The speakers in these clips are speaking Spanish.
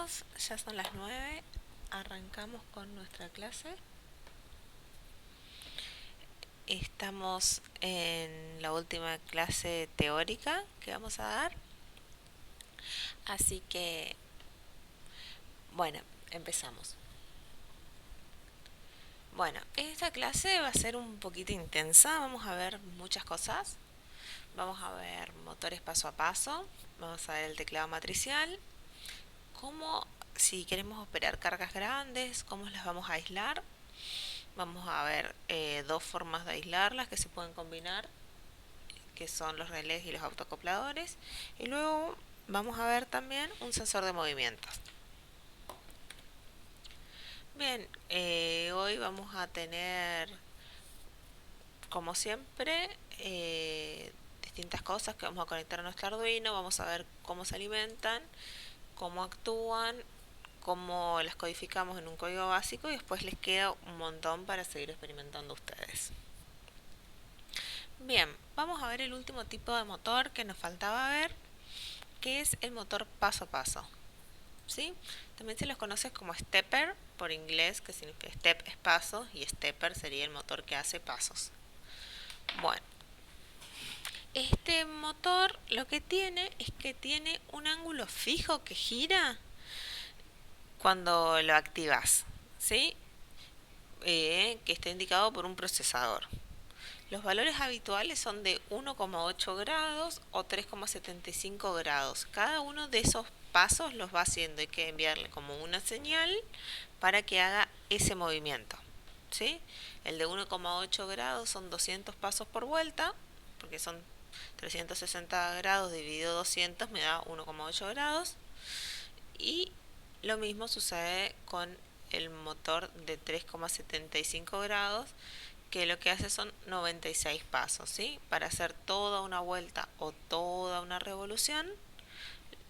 chicos, ya son las 9. Arrancamos con nuestra clase. Estamos en la última clase teórica que vamos a dar. Así que, bueno, empezamos. Bueno, esta clase va a ser un poquito intensa. Vamos a ver muchas cosas. Vamos a ver motores paso a paso. Vamos a ver el teclado matricial. Cómo, si queremos operar cargas grandes, cómo las vamos a aislar. Vamos a ver dos formas de aislarlas que se pueden combinar, que son los relés y los autoacopladores. Y luego vamos a ver también un sensor de movimientos. Bien, hoy vamos a tener, como siempre, distintas cosas que vamos a conectar a nuestro Arduino. Vamos a ver cómo se alimentan, cómo actúan, cómo las codificamos en un código básico, y después les queda un montón para seguir experimentando ustedes. Bien, vamos a ver el último tipo de motor que nos faltaba ver, que es el motor paso a paso. ¿Sí? También se los conoce como stepper, por inglés, que significa step es paso, y stepper sería el motor que hace pasos. Bueno, este motor lo que tiene es que tiene un ángulo fijo que gira cuando lo activas, ¿sí? Que está indicado por un procesador. Los valores habituales son de 1,8 grados o 3,75 grados. Cada uno de esos pasos los va haciendo. Hay que enviarle como una señal para que haga ese movimiento. ¿Sí? El de 1,8 grados son 200 pasos por vuelta, porque son 360 grados dividido 200 me da 1,8 grados. Y lo mismo sucede con el motor de 3,75 grados, que lo que hace son 96 pasos, ¿sí? Para hacer toda una vuelta o toda una revolución,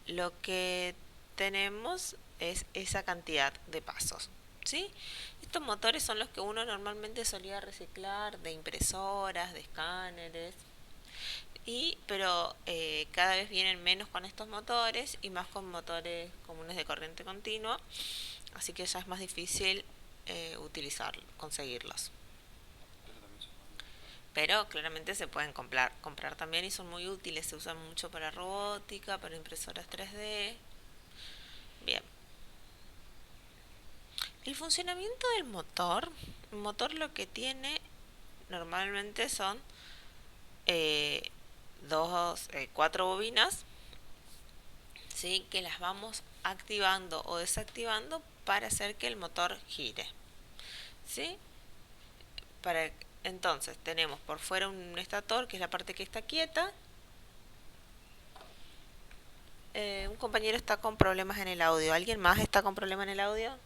lo que tenemos es esa cantidad de pasos, ¿sí? Estos motores son los que uno normalmente solía reciclar de impresoras, de escáneres, pero cada vez vienen menos con estos motores y más con motores comunes de corriente continua, así que ya es más difícil conseguirlos. Pero claramente se pueden comprar también y son muy útiles, se usan mucho para robótica, para impresoras 3D. Bien. El funcionamiento del motor, el motor lo que tiene normalmente son cuatro bobinas, ¿sí? Que las vamos activando o desactivando para hacer que el motor gire, ¿sí? Entonces tenemos por fuera un estator, que es la parte que está quieta. Un compañero está con problemas en el audio. ¿Alguien más está con problemas en el audio?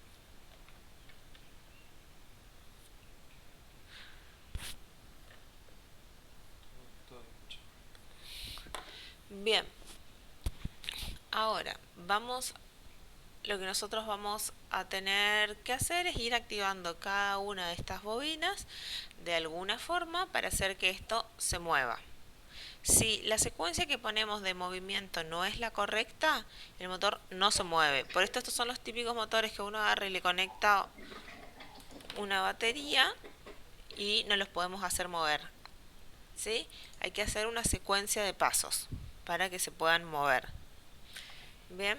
Bien. Ahora, lo que nosotros vamos a tener que hacer es ir activando cada una de estas bobinas de alguna forma para hacer que esto se mueva. Si la secuencia que ponemos de movimiento no es la correcta, el motor no se mueve. Por esto estos son los típicos motores que uno agarra y le conecta una batería y no los podemos hacer mover, ¿sí? Hay que hacer una secuencia de pasos para que se puedan mover. Bien.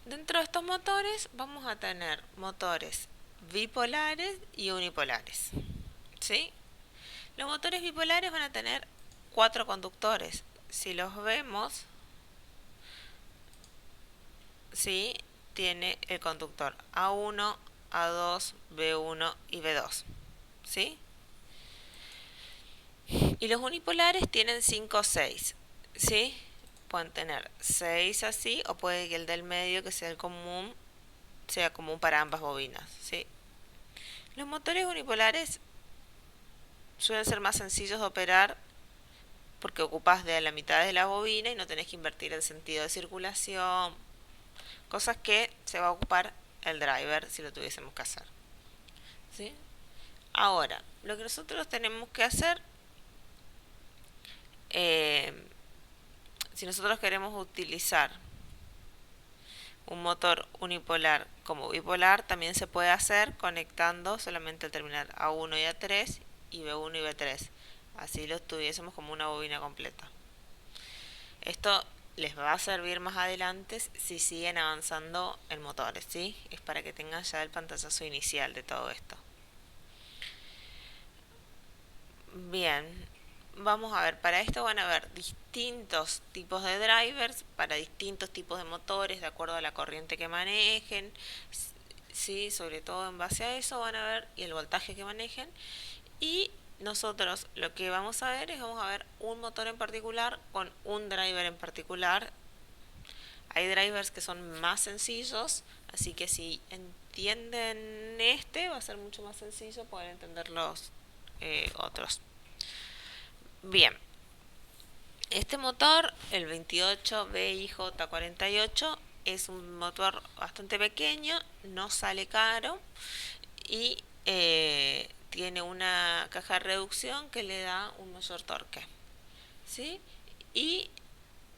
Dentro de estos motores vamos a tener motores bipolares y unipolares, ¿sí? Los motores bipolares van a tener 4 conductores. Si los vemos, ¿sí? Tiene el conductor A1, A2, B1 y B2, ¿sí? Y los unipolares tienen 5 o 6, ¿sí? Pueden tener 6 así, o puede que el del medio, que sea el común, sea común para ambas bobinas, ¿sí? Los motores unipolares suelen ser más sencillos de operar porque ocupas de la mitad de la bobina y no tenés que invertir el sentido de circulación, cosas que se va a ocupar el driver si lo tuviésemos que hacer, ¿sí? Ahora, lo que nosotros tenemos que hacer, si nosotros queremos utilizar Un motor unipolar como bipolar también se puede hacer conectando solamente el terminal A1 y A3 y B1 y B3. Así lo tuviésemos como una bobina completa. Esto les va a servir más adelante si siguen avanzando en motores, ¿sí? Es para que tengan ya el pantallazo inicial de todo esto. Bien, vamos a ver, para esto van a haber distintos tipos de drivers para distintos tipos de motores de acuerdo a la corriente que manejen, sí, sobre todo en base a eso van a ver y el voltaje que manejen. Y nosotros lo que vamos a ver es vamos a ver un motor en particular con un driver en particular. Hay drivers que son más sencillos, así que si entienden este va a ser mucho más sencillo poder entender los otros. Bien, este motor, el 28BIJ48, es un motor bastante pequeño, no sale caro y tiene una caja de reducción que le da un mayor torque, ¿sí? Y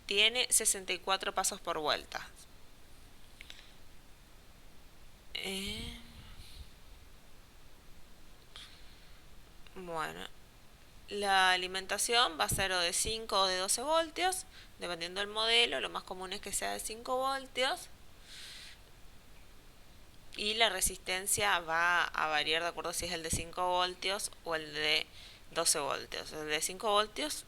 tiene 64 pasos por vuelta. Eh, bueno, la alimentación va a ser o de 5 o de 12 voltios, dependiendo del modelo. Lo más común es que sea de 5 voltios. Y la resistencia va a variar de acuerdo si es el de 5 voltios o el de 12 voltios. El de 5 voltios,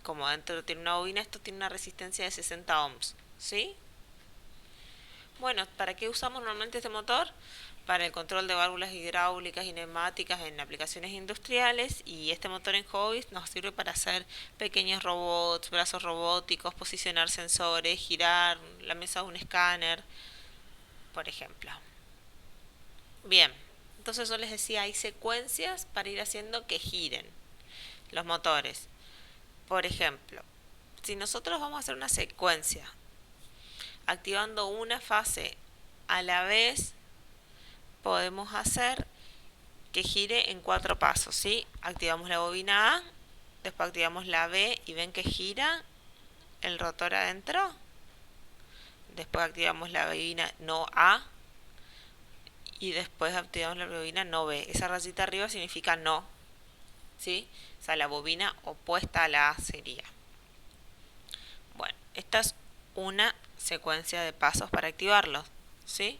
como dentro tiene una bobina, esto tiene una resistencia de 60 ohms, ¿sí? Bueno, ¿para qué usamos normalmente este motor? Para el control de válvulas hidráulicas y neumáticas en aplicaciones industriales, y este motor en hobbies nos sirve para hacer pequeños robots, brazos robóticos, posicionar sensores, girar la mesa de un escáner, por ejemplo. Bien, entonces yo les decía, hay secuencias para ir haciendo que giren los motores. Por ejemplo, si nosotros vamos a hacer una secuencia activando una fase a la vez, podemos hacer que gire en 4 pasos, ¿sí? Activamos la bobina A, después activamos la B y ven que gira el rotor adentro. Después activamos la bobina no A y después activamos la bobina no B. Esa rayita arriba significa no, ¿sí? O sea, la bobina opuesta a la A sería. Bueno, esta es una secuencia de pasos para activarlos, ¿sí?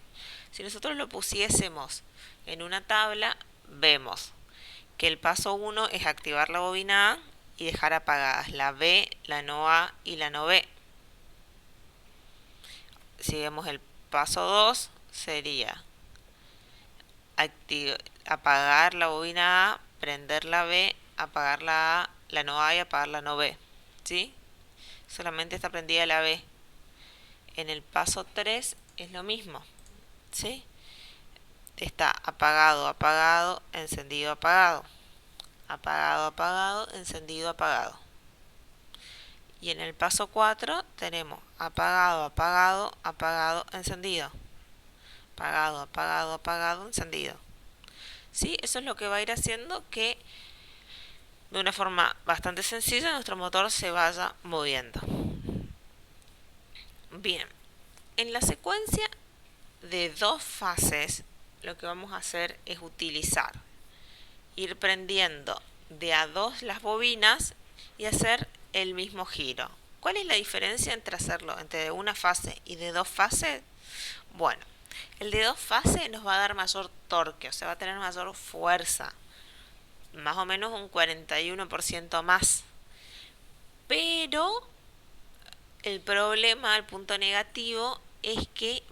Si nosotros lo pusiésemos en una tabla, vemos que el paso 1 es activar la bobina A y dejar apagadas la B, la no A y la no B. Si vemos el paso 2, sería apagar la bobina A, prender la B, apagar la A, la no A y apagar la no B, ¿sí? Solamente está prendida la B. En el paso 3 es lo mismo, ¿sí? Está apagado, apagado, encendido, apagado. Apagado, apagado, encendido, apagado. Y en el paso 4 tenemos apagado, apagado, apagado, encendido. Apagado, apagado, apagado, encendido. ¿Sí? Eso es lo que va a ir haciendo que de una forma bastante sencilla nuestro motor se vaya moviendo. Bien, en la secuencia de 2 fases lo que vamos a hacer es utilizar, ir prendiendo de a 2 las bobinas y hacer el mismo giro. ¿Cuál es la diferencia entre hacerlo entre una fase y de 2 fases? Bueno, el de 2 fases nos va a dar mayor torque, o sea, va a tener mayor fuerza, más o menos un 41% más. Pero el problema, el punto negativo, es que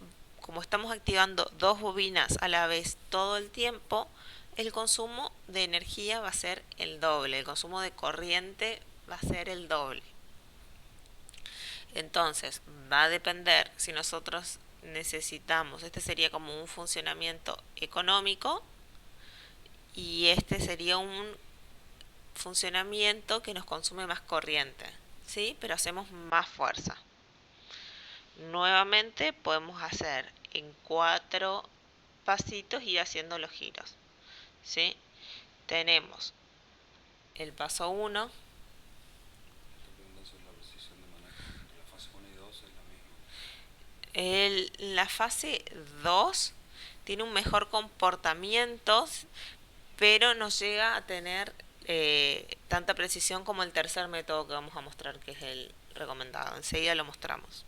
como estamos activando 2 bobinas a la vez todo el tiempo, el consumo de energía va a ser el doble, el consumo de corriente va a ser el doble. Entonces, va a depender si nosotros necesitamos, este sería como un funcionamiento económico y este sería un funcionamiento que nos consume más corriente, ¿sí? Pero hacemos más fuerza. Nuevamente podemos hacer en 4 pasitos ir haciendo los giros, ¿sí? Tenemos el paso 1. La fase 2 tiene un mejor comportamiento, pero no llega a tener tanta precisión como el tercer método que vamos a mostrar, que es el recomendado. Enseguida lo mostramos.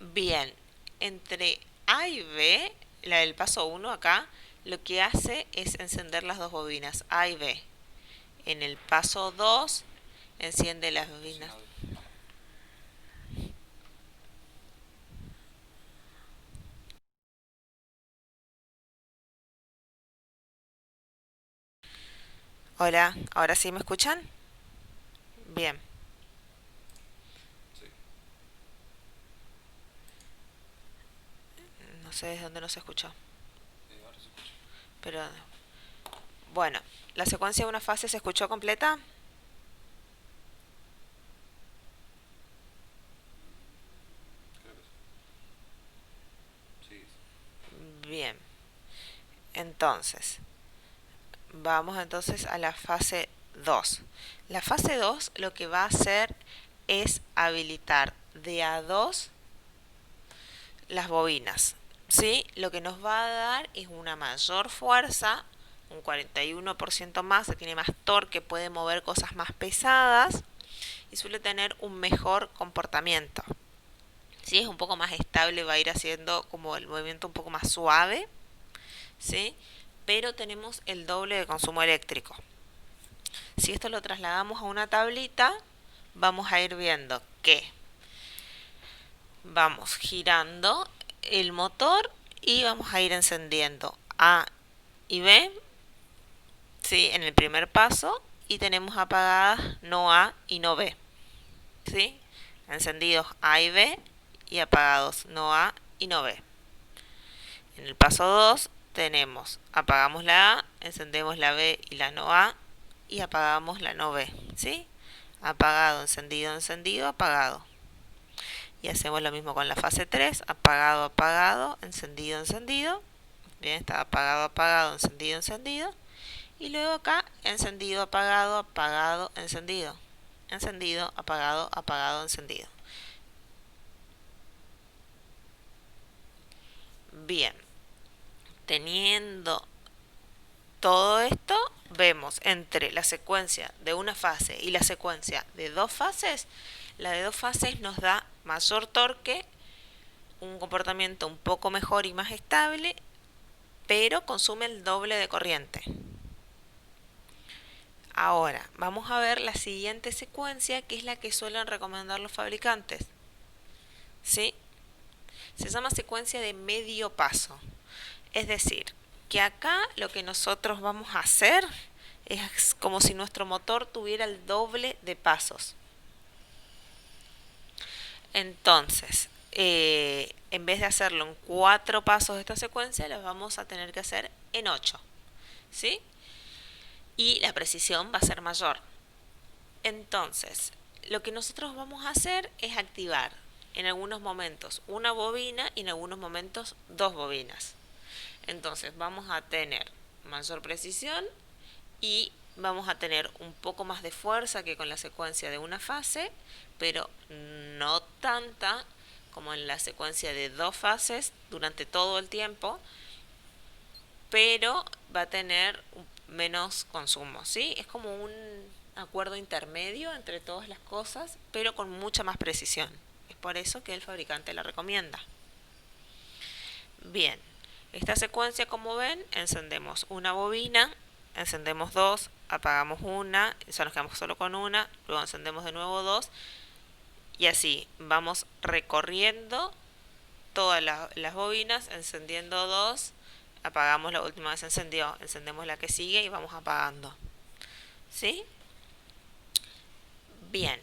Bien, entre A y B, la del paso 1 acá, lo que hace es encender las dos bobinas, A y B. En el paso 2, enciende las bobinas. Hola, ¿ahora sí me escuchan? Bien. No sé desde dónde no se escuchó. Pero bueno, ¿la secuencia de una fase se escuchó completa? Bien. Entonces, vamos entonces a la fase 2. La fase 2 lo que va a hacer es habilitar de a 2 las bobinas. ¿Sí? Lo que nos va a dar es una mayor fuerza, un 41% más, tiene más torque, puede mover cosas más pesadas y suele tener un mejor comportamiento. Si es un poco más estable, va a ir haciendo como el movimiento un poco más suave, ¿sí? Pero tenemos el doble de consumo eléctrico. Si esto lo trasladamos a una tablita, vamos a ir viendo que vamos girando el motor y vamos a ir encendiendo A y B, ¿sí? En el primer paso, y tenemos apagadas no A y no B, ¿sí? Encendidos A y B y apagados no A y no B. En el paso 2 tenemos apagamos la A, encendemos la B y la no A y apagamos la no B, ¿sí? Apagado, encendido, encendido, apagado. Y hacemos lo mismo con la fase 3, apagado, apagado, encendido, encendido. Bien, está apagado, apagado, encendido, encendido. Y luego acá, encendido, apagado, apagado, encendido. Encendido, apagado, apagado, encendido. Bien, teniendo todo esto, vemos entre la secuencia de una fase y la secuencia de dos fases, la de dos fases nos da mayor torque, un comportamiento un poco mejor y más estable, pero consume el doble de corriente. Ahora, vamos a ver la siguiente secuencia, que es la que suelen recomendar los fabricantes. ¿Sí? Se llama secuencia de medio paso. Es decir, que acá lo que nosotros vamos a hacer es como si nuestro motor tuviera el doble de pasos. Entonces, en vez de hacerlo en 4 pasos de esta secuencia, los vamos a tener que hacer en 8. ¿Sí? Y la precisión va a ser mayor. Entonces, lo que nosotros vamos a hacer es activar en algunos momentos una bobina y en algunos momentos dos bobinas. Entonces, vamos a tener mayor precisión y vamos a tener un poco más de fuerza que con la secuencia de una fase, pero no tanta como en la secuencia de dos fases durante todo el tiempo, pero va a tener menos consumo, ¿sí? Es como un acuerdo intermedio entre todas las cosas, pero con mucha más precisión. Es por eso que el fabricante la recomienda. Bien, esta secuencia, como ven, encendemos una bobina, encendemos dos, apagamos una, ya nos quedamos solo con una, luego encendemos de nuevo dos, y así vamos recorriendo todas las bobinas, encendiendo dos, apagamos la última vez encendió, encendemos la que sigue y vamos apagando. ¿Sí? Bien,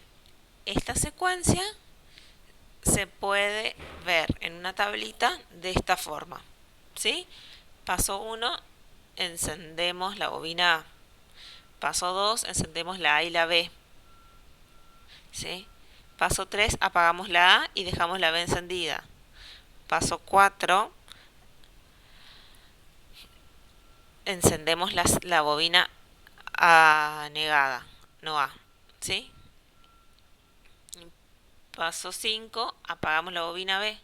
esta secuencia se puede ver en una tablita de esta forma. ¿Sí? Paso 1, encendemos la bobina A. Paso 2, encendemos la A y la B. ¿Sí? Paso 3, apagamos la A y dejamos la B encendida. Paso 4, encendemos la bobina A negada, no A. ¿Sí? Paso 5, apagamos la bobina B.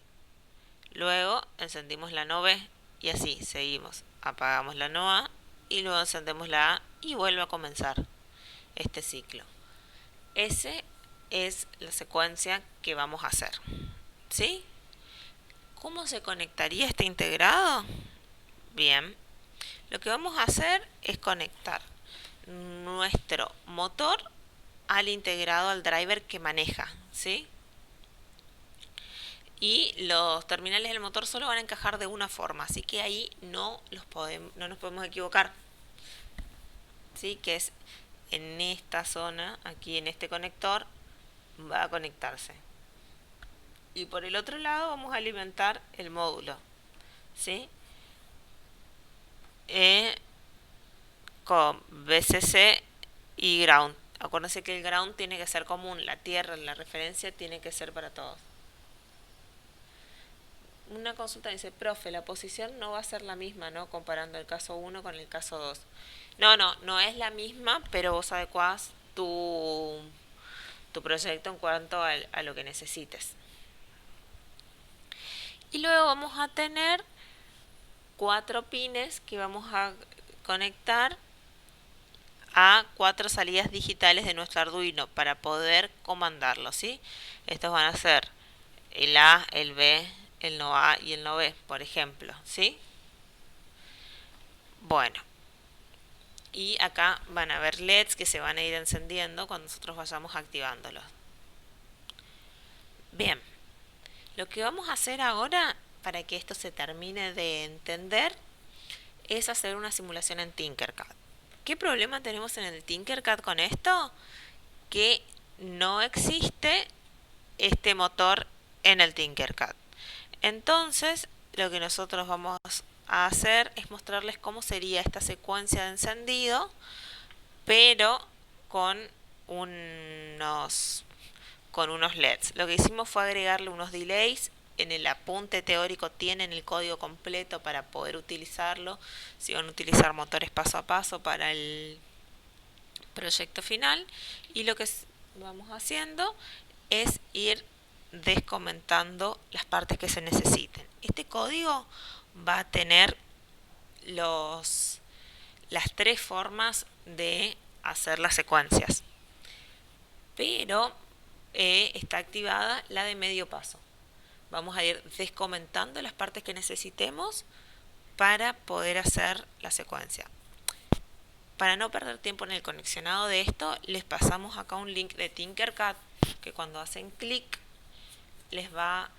Luego encendimos la no B y así seguimos. Apagamos la no A y luego encendemos la A y vuelve a comenzar este ciclo. Esa es la secuencia que vamos a hacer. ¿Sí? ¿Cómo se conectaría este integrado? Bien, lo que vamos a hacer es conectar nuestro motor al integrado, al driver que maneja, ¿sí? Y los terminales del motor solo van a encajar de una forma, así que ahí no nos podemos equivocar, ¿sí? Que es en esta zona, aquí en este conector, va a conectarse. Y por el otro lado vamos a alimentar el módulo, ¿sí? Con VCC y ground. Acuérdense que el ground tiene que ser común, la tierra, la referencia tiene que ser para todos. Una consulta dice, profe, la posición no va a ser la misma, ¿no? Comparando el caso 1 con el caso 2. No es la misma, pero vos adecuás tu proyecto en cuanto a lo que necesites. Y luego vamos a tener 4 pines que vamos a conectar a 4 salidas digitales de nuestro Arduino para poder comandarlo, ¿sí? Estos van a ser el A, el B, el no A y el no B, por ejemplo, ¿sí? Bueno, y acá van a haber LEDs que se van a ir encendiendo cuando nosotros vayamos activándolos. Bien, lo que vamos a hacer ahora para que esto se termine de entender es hacer una simulación en Tinkercad. ¿Qué problema tenemos en el Tinkercad con esto? Que no existe este motor en el Tinkercad. Entonces, lo que nosotros vamos a hacer es mostrarles cómo sería esta secuencia de encendido, pero con unos LEDs. Lo que hicimos fue agregarle unos delays. En el apunte teórico tienen el código completo para poder utilizarlo. Si van a utilizar motores paso a paso para el proyecto final. Y lo que vamos haciendo es ir descomentando las partes que se necesiten. Este código va a tener las 3 formas de hacer las secuencias, pero está activada la de medio paso. Vamos a ir descomentando las partes que necesitemos para poder hacer la secuencia. Para no perder tiempo en el conexionado de esto, les pasamos acá un link de Tinkercad que cuando hacen clic les va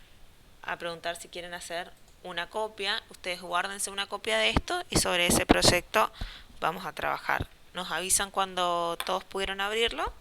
a preguntar si quieren hacer una copia. Ustedes guárdense una copia de esto y sobre ese proyecto vamos a trabajar. Nos avisan cuando todos pudieron abrirlo.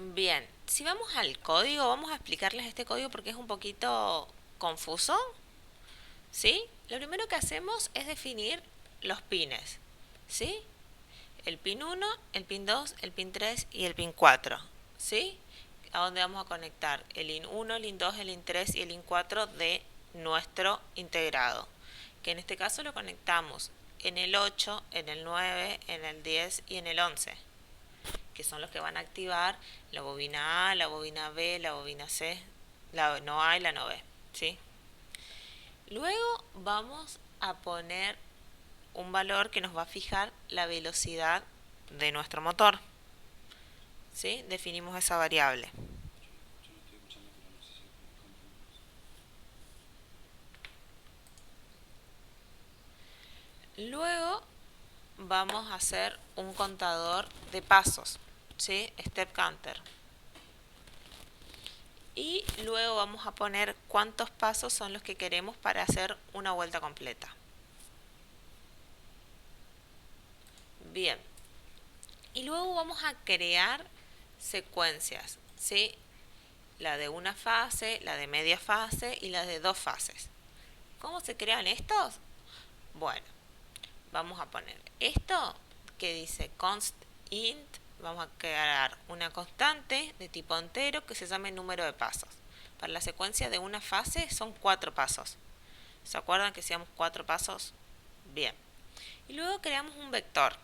Bien, si vamos al código, vamos a explicarles este código porque es un poquito confuso, ¿sí? Lo primero que hacemos es definir los pines, ¿sí? El pin 1, el pin 2, el pin 3 y el pin 4, ¿sí? A donde vamos a conectar el IN 1, el IN 2, el IN 3 y el IN 4 de nuestro integrado, que en este caso lo conectamos en el 8, en el 9, en el 10 y en el 11, que son los que van a activar la bobina A, la bobina B, la bobina C, la no A y la no B, ¿sí? Luego vamos a poner un valor que nos va a fijar la velocidad de nuestro motor. ¿Sí? Definimos esa variable. Luego vamos a hacer un contador de pasos, ¿sí? Step counter. Y luego vamos a poner cuántos pasos son los que queremos para hacer una vuelta completa. Bien. Y luego vamos a crear secuencias, ¿sí? La de una fase, la de media fase y la de 2 fases. ¿Cómo se crean estos? Bueno, vamos a poner esto que dice const int. Vamos a crear una constante de tipo entero que se llame número de pasos. Para la secuencia de una fase son 4 pasos. ¿Se acuerdan que hacíamos 4 pasos? Bien. Y luego creamos un vector.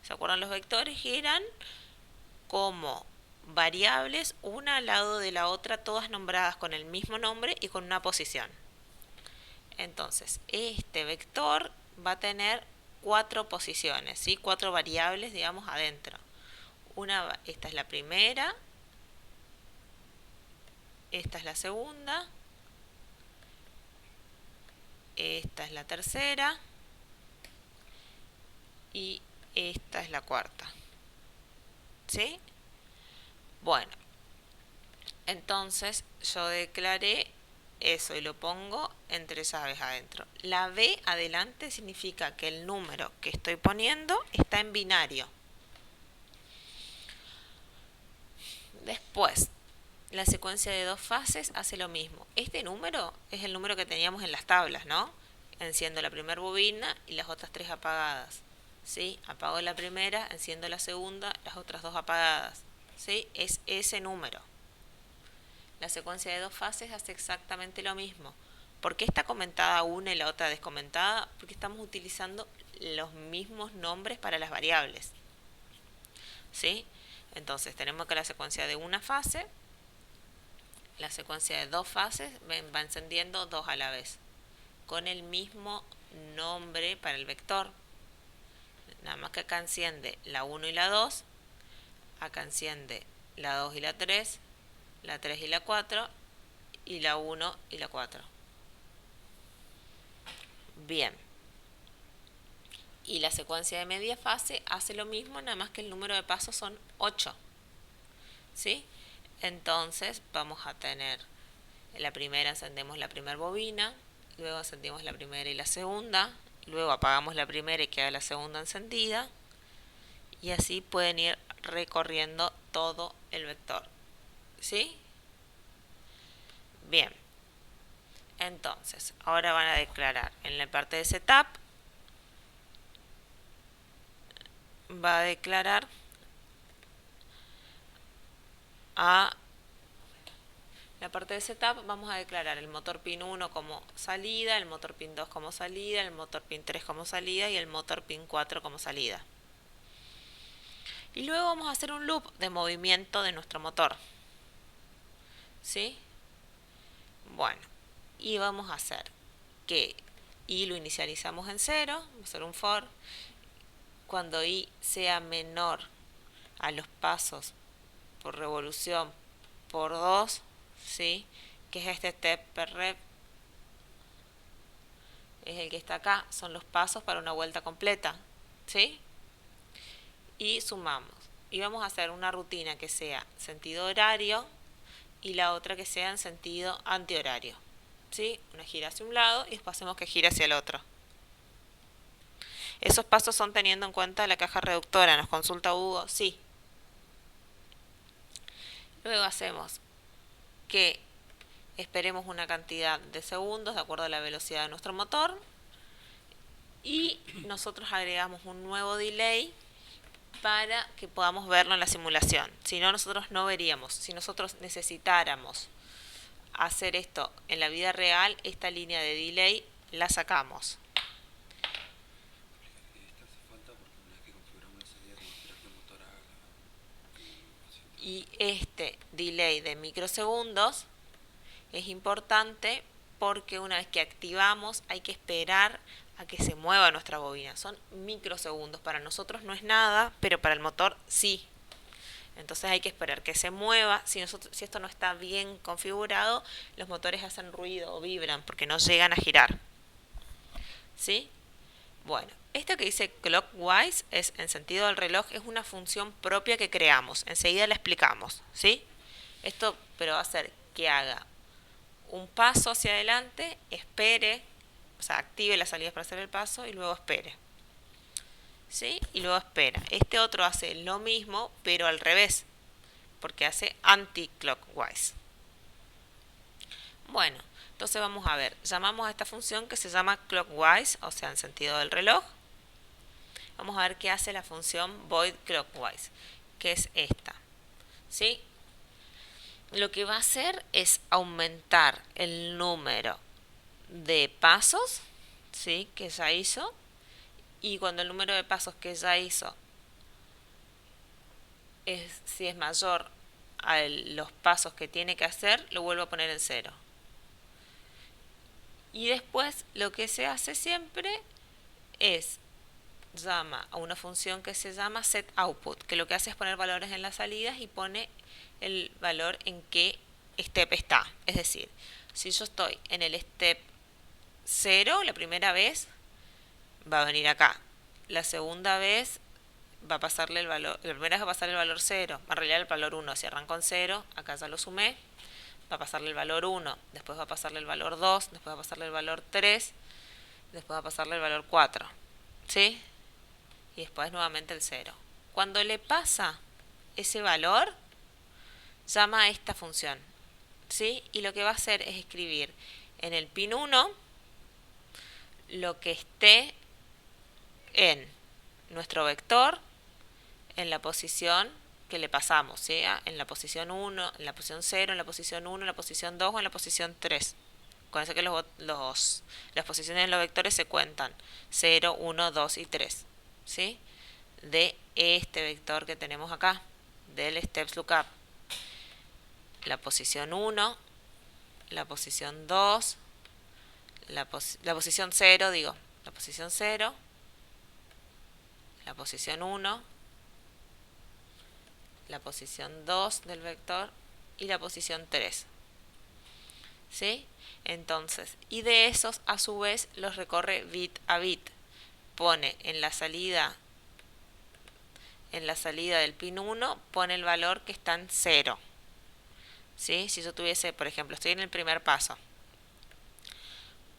¿Se acuerdan? Los vectores eran como variables una al lado de la otra, todas nombradas con el mismo nombre y con una posición. Entonces, este vector va a tener 4 posiciones, ¿sí? 4 variables, digamos, adentro. Esta es la primera, esta es la segunda, esta es la tercera y esta es la cuarta. ¿Sí? Bueno, entonces yo declaré eso y lo pongo entre llaves adentro. La B adelante significa que el número que estoy poniendo está en binario. Después, la secuencia de 2 fases hace lo mismo. Este número es el número que teníamos en las tablas, ¿no? Enciendo la primera bobina y las otras 3 apagadas. ¿Sí? Apago la primera, enciendo la segunda, las otras 2 apagadas. ¿Sí? Es ese número. La secuencia de 2 fases hace exactamente lo mismo. ¿Por qué está comentada una y la otra descomentada? Porque estamos utilizando los mismos nombres para las variables. ¿Sí? Entonces tenemos que la secuencia de una fase, la secuencia de 2 fases va encendiendo 2 a la vez, con el mismo nombre para el vector. Nada más que acá enciende la 1 y la 2, acá enciende la 2 y la 3 y la 4, y la 1 y la 4. Bien. Y la secuencia de media fase hace lo mismo, nada más que el número de pasos son 8. ¿Sí? Entonces vamos a tener en la primera encendemos la primera bobina, luego encendemos la primera y la segunda, luego apagamos la primera y queda la segunda encendida, y así pueden ir recorriendo todo el vector. ¿Sí? Bien. Entonces, ahora van a declarar en la parte de setup, va a declarar a la parte de setup, vamos a declarar el motor pin 1 como salida, el motor pin 2 como salida, el motor pin 3 como salida y el motor pin 4 como salida. Y luego vamos a hacer un loop de movimiento de nuestro motor. ¿Sí? Bueno, y vamos a hacer que i lo inicializamos en 0, vamos a hacer un for. Cuando i sea menor a los pasos por revolución por 2, ¿sí? Que es este step per rep, es el que está acá, son los pasos para una vuelta completa, ¿sí? Y sumamos. Y vamos a hacer una rutina que sea sentido horario y la otra que sea en sentido antihorario, ¿sí? Una gira hacia un lado y después hacemos que gire hacia el otro. Esos pasos son teniendo en cuenta la caja reductora, nos consulta Hugo, sí. Luego hacemos que esperemos una cantidad de segundos de acuerdo a la velocidad de nuestro motor y nosotros agregamos un nuevo delay para que podamos verlo en la simulación. Si no, nosotros no veríamos. Si nosotros necesitáramos hacer esto en la vida real, esta línea de delay la sacamos. Y este delay de microsegundos es importante porque una vez que activamos hay que esperar a que se mueva nuestra bobina. Son microsegundos. Para nosotros no es nada, pero para el motor sí. Entonces hay que esperar que se mueva. Si esto no está bien configurado, los motores hacen ruido o vibran porque no llegan a girar. ¿Sí? Bueno, esto que dice clockwise es en sentido del reloj, es una función propia que creamos. Enseguida la explicamos. ¿Sí? Esto pero va a hacer que haga un paso hacia adelante, espere, o sea, active las salidas para hacer el paso y luego espere. ¿Sí? Y luego espera. Este otro hace lo mismo, pero al revés, porque hace anti-clockwise. Bueno, entonces vamos a ver. Llamamos a esta función que se llama clockwise, o sea, en sentido del reloj. Vamos a ver qué hace la función void clockwise, que es esta. ¿Sí? Lo que va a hacer es aumentar el número de pasos, ¿sí?, que ya hizo, y cuando el número de pasos que ya hizo si es mayor a los pasos que tiene que hacer, lo vuelvo a poner en cero. Y después lo que se hace siempre es llama a una función que se llama setOutput, que lo que hace es poner valores en las salidas y pone el valor en qué step está. Es decir, si yo estoy en el step 0 la primera vez, va a venir acá. La segunda vez va a pasarle el valor, la primera vez va a pasar el valor 0, en realidad el valor 1, si arranco en 0, acá ya lo sumé, va a pasarle el valor 1, después va a pasarle el valor 2, después va a pasarle el valor 3, después va a pasarle el valor 4, ¿sí? Y después nuevamente el 0. Cuando le pasa ese valor, llama a esta función, ¿sí? Y lo que va a hacer es escribir en el pin 1 lo que esté en nuestro vector en la posición que le pasamos, ¿sí? En la posición 1, en la posición 0, en la posición 1, en la posición 2 o en la posición 3. Acuérdense que las posiciones de los vectores se cuentan 0, 1, 2 y 3, ¿sí? De este vector que tenemos acá, del steps lookup. La posición 1, la posición 2, la posición 0, digo, la posición 0, la posición 1, la posición 2 del vector y la posición 3. ¿Sí? Entonces, y de esos a su vez los recorre bit a bit. Pone en la salida del pin 1, pone el valor que está en 0. ¿Sí? Si yo tuviese, por ejemplo, estoy en el primer paso,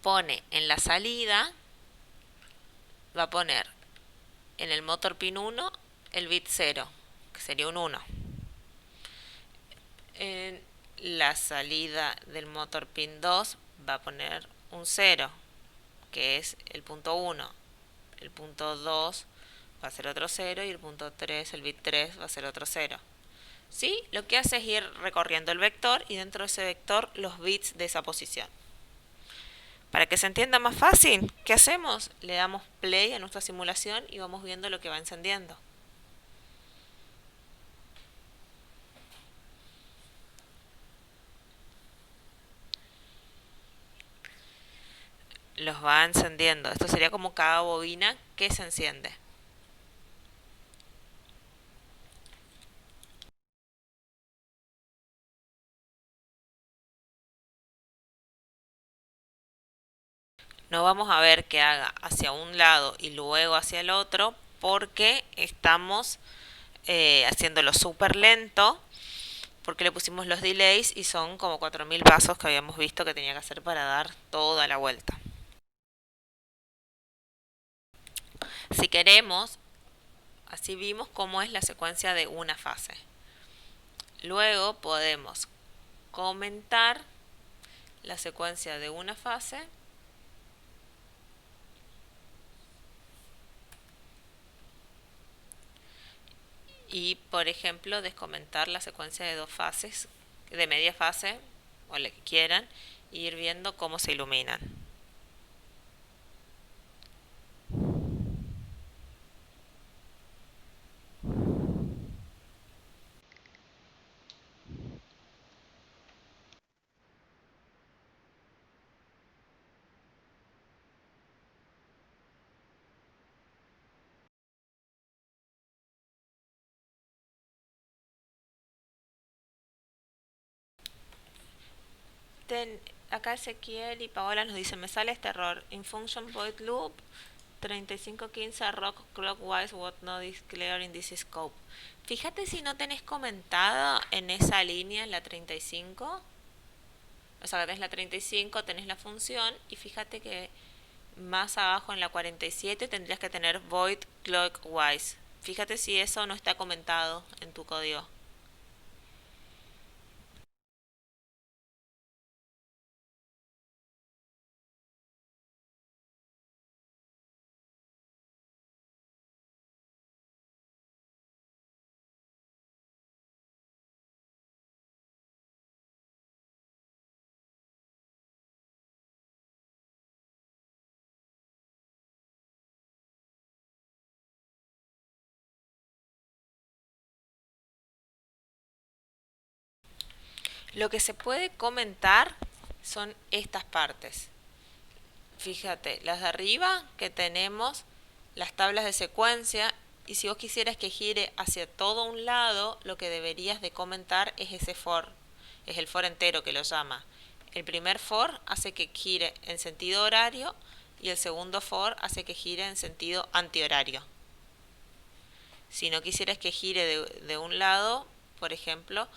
pone en la salida, va a poner en el motor pin 1 el bit 0, que sería un 1. En la salida del motor pin 2 va a poner un 0, que es el punto 1. El punto 2 va a ser otro 0 y el punto 3, el bit 3, va a ser otro 0. ¿Sí? Lo que hace es ir recorriendo el vector y dentro de ese vector los bits de esa posición. Para que se entienda más fácil, ¿qué hacemos? Le damos play a nuestra simulación y vamos viendo lo que va encendiendo. Los va encendiendo. Esto sería como cada bobina que se enciende. No vamos a ver que haga hacia un lado y luego hacia el otro porque estamos haciéndolo súper lento, porque le pusimos los delays y son como 4000 pasos que habíamos visto que tenía que hacer para dar toda la vuelta. Si queremos, así vimos cómo es la secuencia de una fase. Luego podemos comentar la secuencia de una fase y, por ejemplo, descomentar la secuencia de dos fases, de media fase o la que quieran, e ir viendo cómo se iluminan. Acá Ezequiel y Paola nos dicen, me sale este error. In function void loop 3515 rock clockwise what not declared in this scope. Fíjate si no tenés comentado en esa línea, en la 35. O sea, tenés la 35, tenés la función y fíjate que más abajo en la 47 tendrías que tener void clockwise. Fíjate si eso no está comentado en tu código. Lo que se puede comentar son estas partes. Fíjate, las de arriba que tenemos las tablas de secuencia y si vos quisieras que gire hacia todo un lado, lo que deberías de comentar es ese for. Es el for entero que lo llama. El primer for hace que gire en sentido horario y el segundo for hace que gire en sentido antihorario. Si no quisieras que gire de un lado, por ejemplo,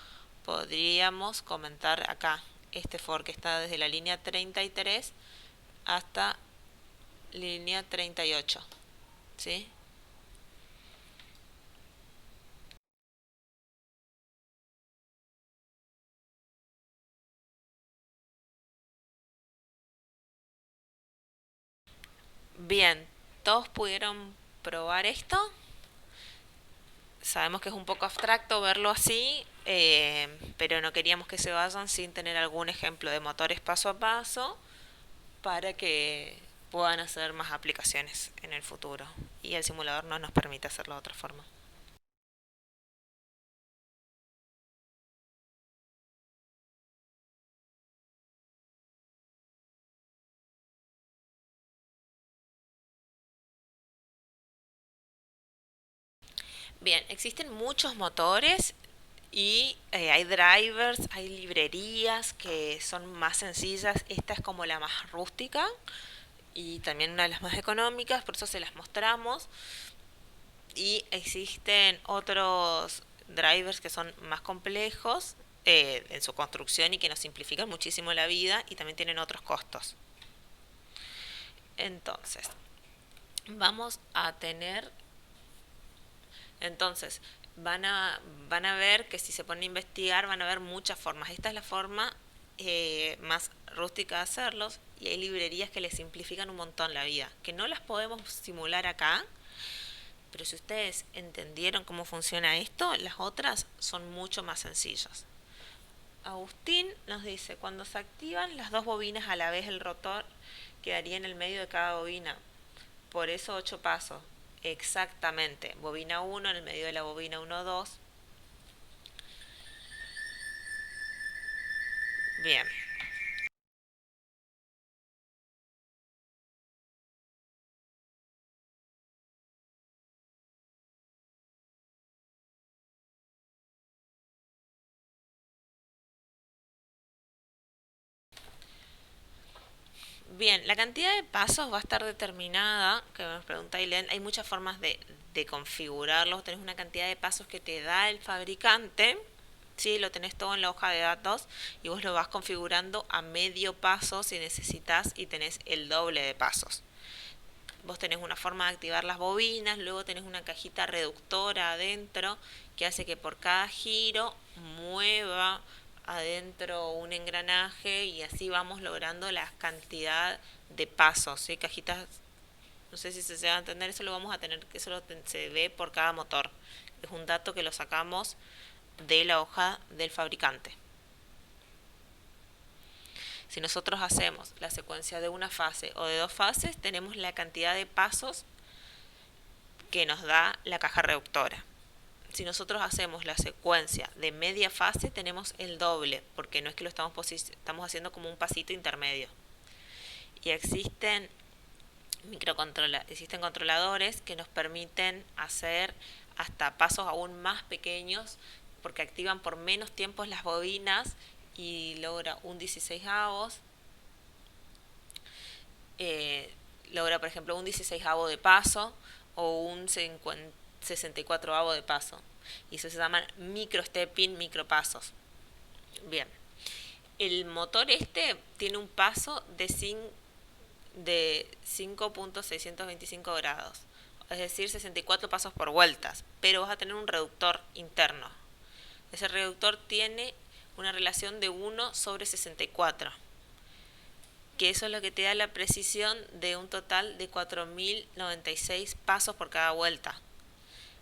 podríamos comentar acá este for que está desde la línea 33 hasta línea 38. ¿Sí? Bien, ¿todos pudieron probar esto? Sabemos que es un poco abstracto verlo así, pero no queríamos que se vayan sin tener algún ejemplo de motores paso a paso para que puedan hacer más aplicaciones en el futuro. Y el simulador no nos permite hacerlo de otra forma. Bien, existen muchos motores y hay drivers, hay librerías que son más sencillas. Esta es como la más rústica y también una de las más económicas, por eso se las mostramos. Y existen otros drivers que son más complejos en su construcción y que nos simplifican muchísimo la vida y también tienen otros costos. Entonces, vamos a tener entonces, van a, van a ver que si se ponen a investigar van a ver muchas formas. Esta es la forma más rústica de hacerlos y hay librerías que les simplifican un montón la vida, que no las podemos simular acá, pero si ustedes entendieron cómo funciona esto, las otras son mucho más sencillas. Agustín nos dice, cuando se activan las dos bobinas a la vez el rotor quedaría en el medio de cada bobina. Por eso 8 pasos. Exactamente. Bobina 1 en el medio de la bobina 1, 2. Bien. Bien, la cantidad de pasos va a estar determinada, que nos pregunta Ailén, hay muchas formas de configurarlos, tenés una cantidad de pasos que te da el fabricante, sí, lo tenés todo en la hoja de datos y vos lo vas configurando a medio paso si necesitas y tenés el doble de pasos. Vos tenés una forma de activar las bobinas, luego tenés una cajita reductora adentro que hace que por cada giro mueva adentro un engranaje y así vamos logrando la cantidad de pasos, ¿sí? Cajitas, no sé si se va a entender, eso lo vamos a tener, que eso se ve por cada motor. Es un dato que lo sacamos de la hoja del fabricante. Si nosotros hacemos la secuencia de una fase o de dos fases, tenemos la cantidad de pasos que nos da la caja reductora. Si nosotros hacemos la secuencia de media fase, tenemos el doble, porque no es que lo estamos haciendo como un pasito intermedio. Y existen controladores que nos permiten hacer hasta pasos aún más pequeños, porque activan por menos tiempo las bobinas y logra un 16avos, logra por ejemplo un 16avo de paso o un 64avo de paso. Y eso se llaman microstepping, micropasos. Bien. El motor este tiene un paso de 5.625 grados, es decir, 64 pasos por vueltas, pero vas a tener un reductor interno. Ese reductor tiene una relación de 1/64, que eso es lo que te da la precisión de un total de 4096 pasos por cada vuelta.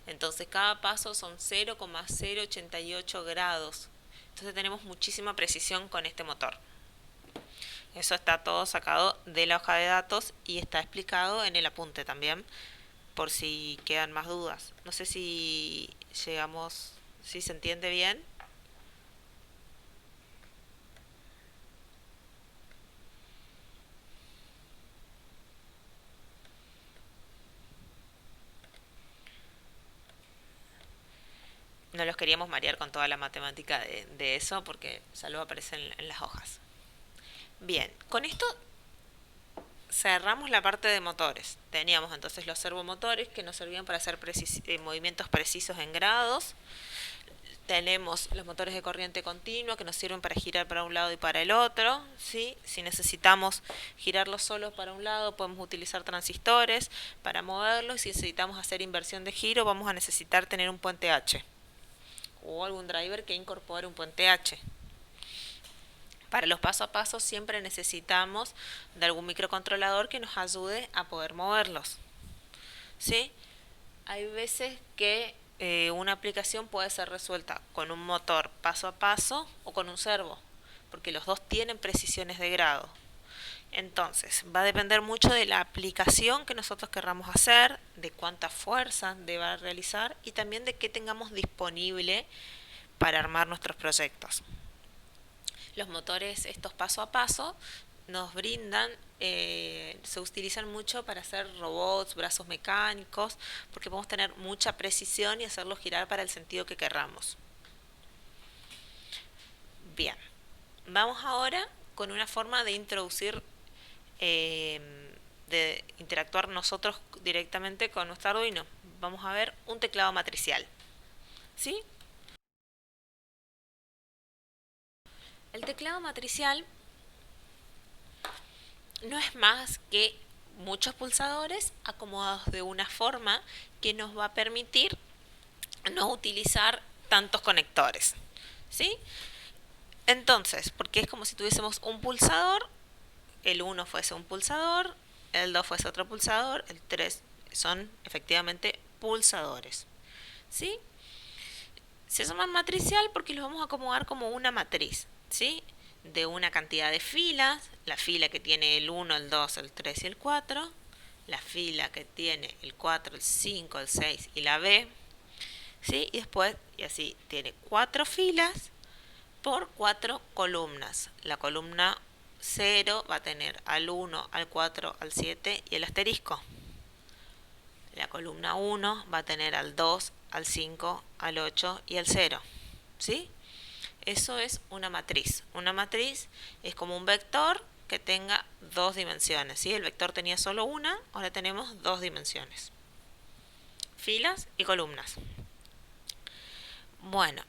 Entonces cada paso son 0,088 grados. Entonces tenemos muchísima precisión con este motor. Eso está todo sacado de la hoja de datos y está explicado en el apunte también, por si quedan más dudas. No sé si llegamos, si se entiende bien. No los queríamos marear con toda la matemática de eso porque ya lo aparece en las hojas. Bien, con esto cerramos la parte de motores. Teníamos entonces los servomotores que nos servían para hacer movimientos precisos en grados. Tenemos los motores de corriente continua que nos sirven para girar para un lado y para el otro, ¿sí? Si necesitamos girarlos solos para un lado, podemos utilizar transistores para moverlos. Si necesitamos hacer inversión de giro, vamos a necesitar tener un puente H o algún driver que incorpore un puente H. Para los paso a paso siempre necesitamos de algún microcontrolador que nos ayude a poder moverlos, ¿sí? Hay veces que una aplicación puede ser resuelta con un motor paso a paso o con un servo, porque los dos tienen precisiones de grado. Entonces, va a depender mucho de la aplicación que nosotros querramos hacer, de cuánta fuerza deba realizar y también de qué tengamos disponible para armar nuestros proyectos. Los motores estos paso a paso nos brindan, se utilizan mucho para hacer robots, brazos mecánicos, porque podemos tener mucha precisión y hacerlos girar para el sentido que querramos. Bien, vamos ahora con una forma de introducir, de interactuar nosotros directamente con nuestro Arduino. Vamos a ver un teclado matricial, ¿sí? El teclado matricial no es más que muchos pulsadores acomodados de una forma que nos va a permitir no utilizar tantos conectores, ¿sí? Entonces, porque es como si tuviésemos un pulsador, el 1 fuese un pulsador, el 2 fuese otro pulsador, el 3 son efectivamente pulsadores, ¿sí? Se llaman matricial porque los vamos a acomodar como una matriz, ¿sí? De una cantidad de filas, la fila que tiene el 1, el 2, el 3 y el 4, la fila que tiene el 4, el 5, el 6 y la B, ¿sí? Y después, y así, tiene 4 filas por 4 columnas. La columna 0 va a tener al 1, al 4, al 7 y el asterisco. La columna 1 va a tener al 2, al 5, al 8 y al 0, ¿sí? Eso es una matriz. Una matriz es como un vector que tenga dos dimensiones, ¿sí? El vector tenía solo una, ahora tenemos dos dimensiones. Filas y columnas. Bueno,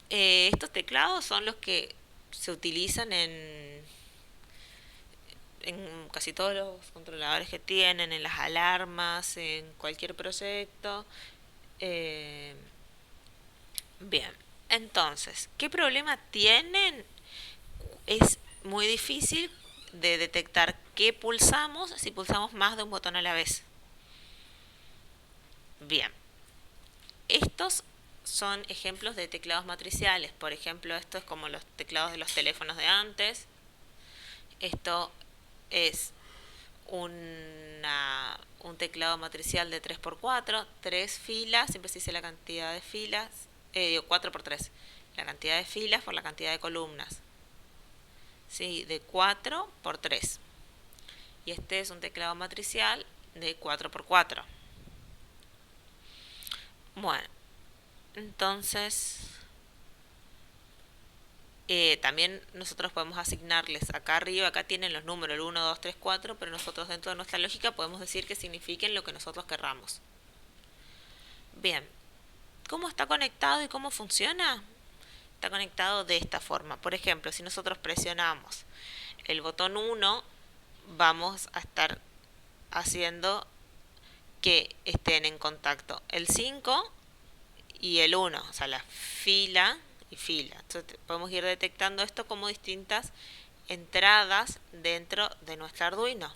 estos teclados son los que se utilizan en casi todos los controladores que tienen, en las alarmas, en cualquier proyecto. Bien, entonces, ¿qué problema tienen? Es muy difícil de detectar qué pulsamos si pulsamos más de un botón a la vez. Bien, estos son ejemplos de teclados matriciales. Por ejemplo, esto es como los teclados de los teléfonos de antes. Esto es un teclado matricial de 3x4, 3 filas, siempre se dice la cantidad de filas, 4x3, la cantidad de filas por la cantidad de columnas, ¿sí? De 4x3. Y este es un teclado matricial de 4x4. Bueno, entonces También nosotros podemos asignarles acá arriba, acá tienen los números, el 1, 2, 3, 4, pero nosotros dentro de nuestra lógica podemos decir que signifiquen lo que nosotros querramos. Bien, ¿cómo está conectado y cómo funciona? Está conectado de esta forma. Por ejemplo, si nosotros presionamos el botón 1, vamos a estar haciendo que estén en contacto el 5 y el 1, o sea, la fila y fila. Entonces podemos ir detectando esto como distintas entradas dentro de nuestro Arduino.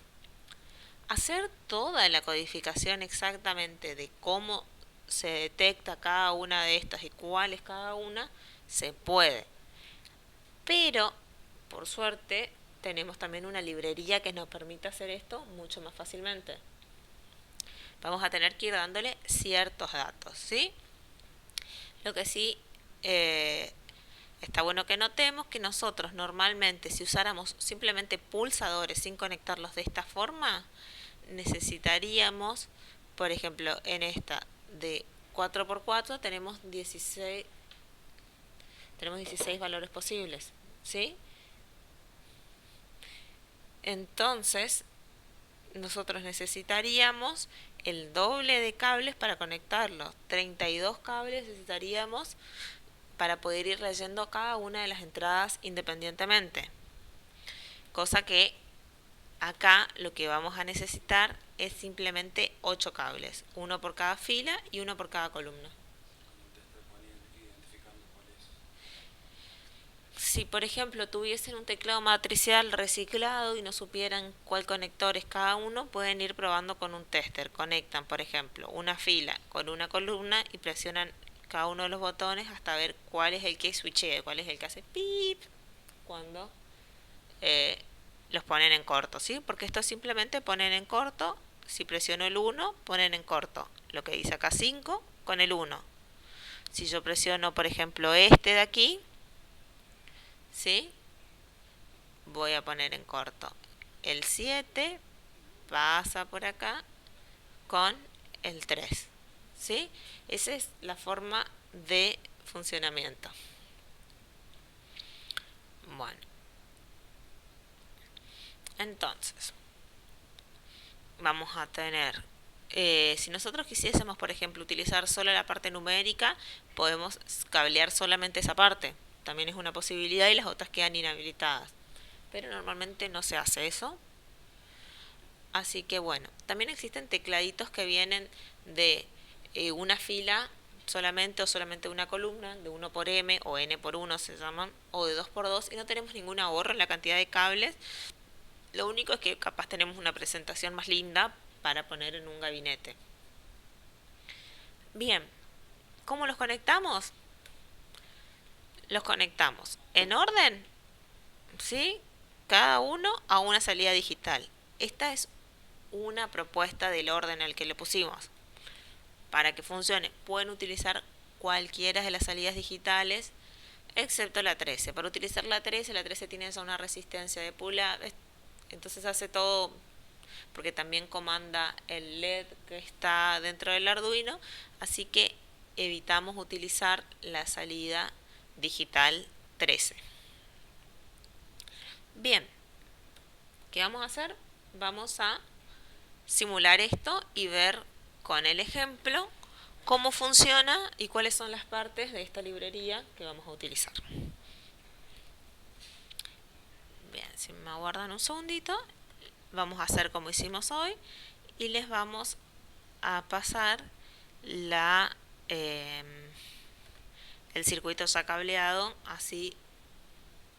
Hacer toda la codificación exactamente de cómo se detecta cada una de estas y cuál es cada una, se puede. Pero, por suerte, tenemos también una librería que nos permite hacer esto mucho más fácilmente. Vamos a tener que ir dándole ciertos datos, ¿sí? Lo que sí está bueno que notemos que nosotros normalmente, si usáramos simplemente pulsadores sin conectarlos de esta forma, necesitaríamos, por ejemplo, en esta de 4x4 tenemos 16 valores posibles, ¿sí? Entonces, nosotros necesitaríamos el doble de cables para conectarlos. 32 cables necesitaríamos para poder ir leyendo cada una de las entradas independientemente. Cosa que acá lo que vamos a necesitar es simplemente 8 cables, uno por cada fila y uno por cada columna. Si por ejemplo tuviesen un teclado matricial reciclado y no supieran cuál conector es cada uno, pueden ir probando con un tester. Conectan, por ejemplo, una fila con una columna y presionan cada uno de los botones hasta ver cuál es el que switchea, cuál es el que hace pip cuando eh, los ponen en corto, ¿sí? Porque esto simplemente ponen en corto. Si presiono el 1, ponen en corto. Lo que dice acá 5 con el 1. Si yo presiono, por ejemplo, este de aquí, ¿sí? Voy a poner en corto el 7, pasa por acá con el 3, ¿sí? Esa es la forma de funcionamiento. Bueno, entonces vamos a tener, si nosotros quisiésemos, por ejemplo, utilizar solo la parte numérica, podemos cablear solamente esa parte. También es una posibilidad y las otras quedan inhabilitadas. Pero normalmente no se hace eso. Así que bueno, también existen tecladitos que vienen de una fila solamente o solamente una columna, de 1 por M o N por 1 se llaman, o de 2 por 2 y no tenemos ningún ahorro en la cantidad de cables. Lo único es que capaz tenemos una presentación más linda para poner en un gabinete. Bien, ¿cómo los conectamos? Los conectamos en orden, ¿sí? Cada uno a una salida digital. Esta es una propuesta del orden al que le pusimos. Para que funcione, pueden utilizar cualquiera de las salidas digitales, excepto la 13. Para utilizar la 13 tiene esa una resistencia de pula, entonces hace todo, porque también comanda el LED que está dentro del Arduino, así que evitamos utilizar la salida digital 13. Bien, ¿qué vamos a hacer? Vamos a simular esto y ver con el ejemplo cómo funciona y cuáles son las partes de esta librería que vamos a utilizar. Bien, si me aguardan un segundito, vamos a hacer como hicimos hoy y les vamos a pasar la el circuito ya cableado, así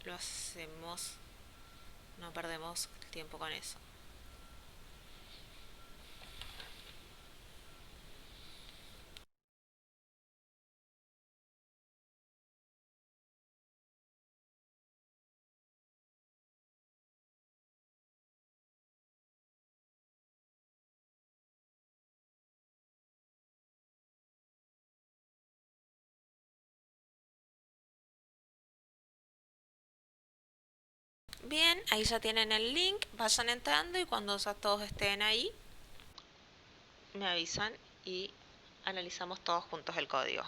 lo hacemos, no perdemos tiempo con eso. Bien, ahí ya tienen el link, vayan entrando y cuando ya todos estén ahí, me avisan y analizamos todos juntos el código.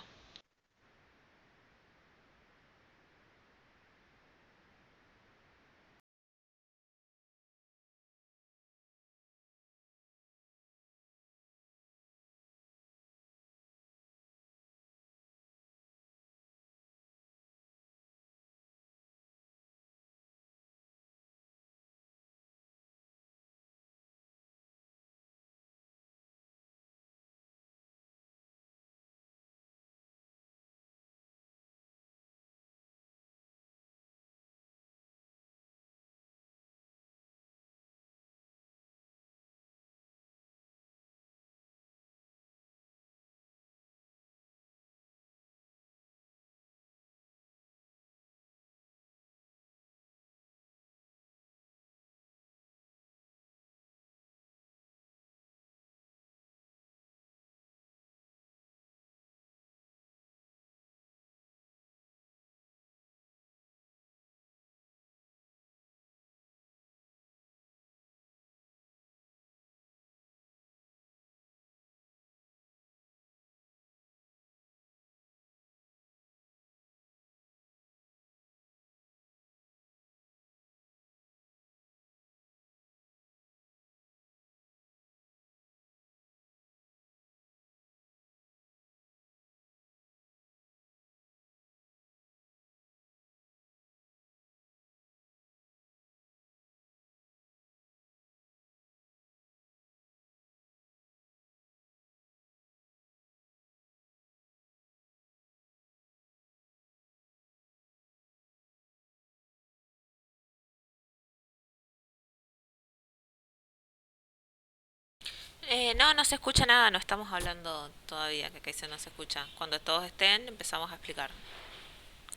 No, no se escucha nada, no estamos hablando todavía, que acá dice no se escucha. Cuando todos estén, empezamos a explicar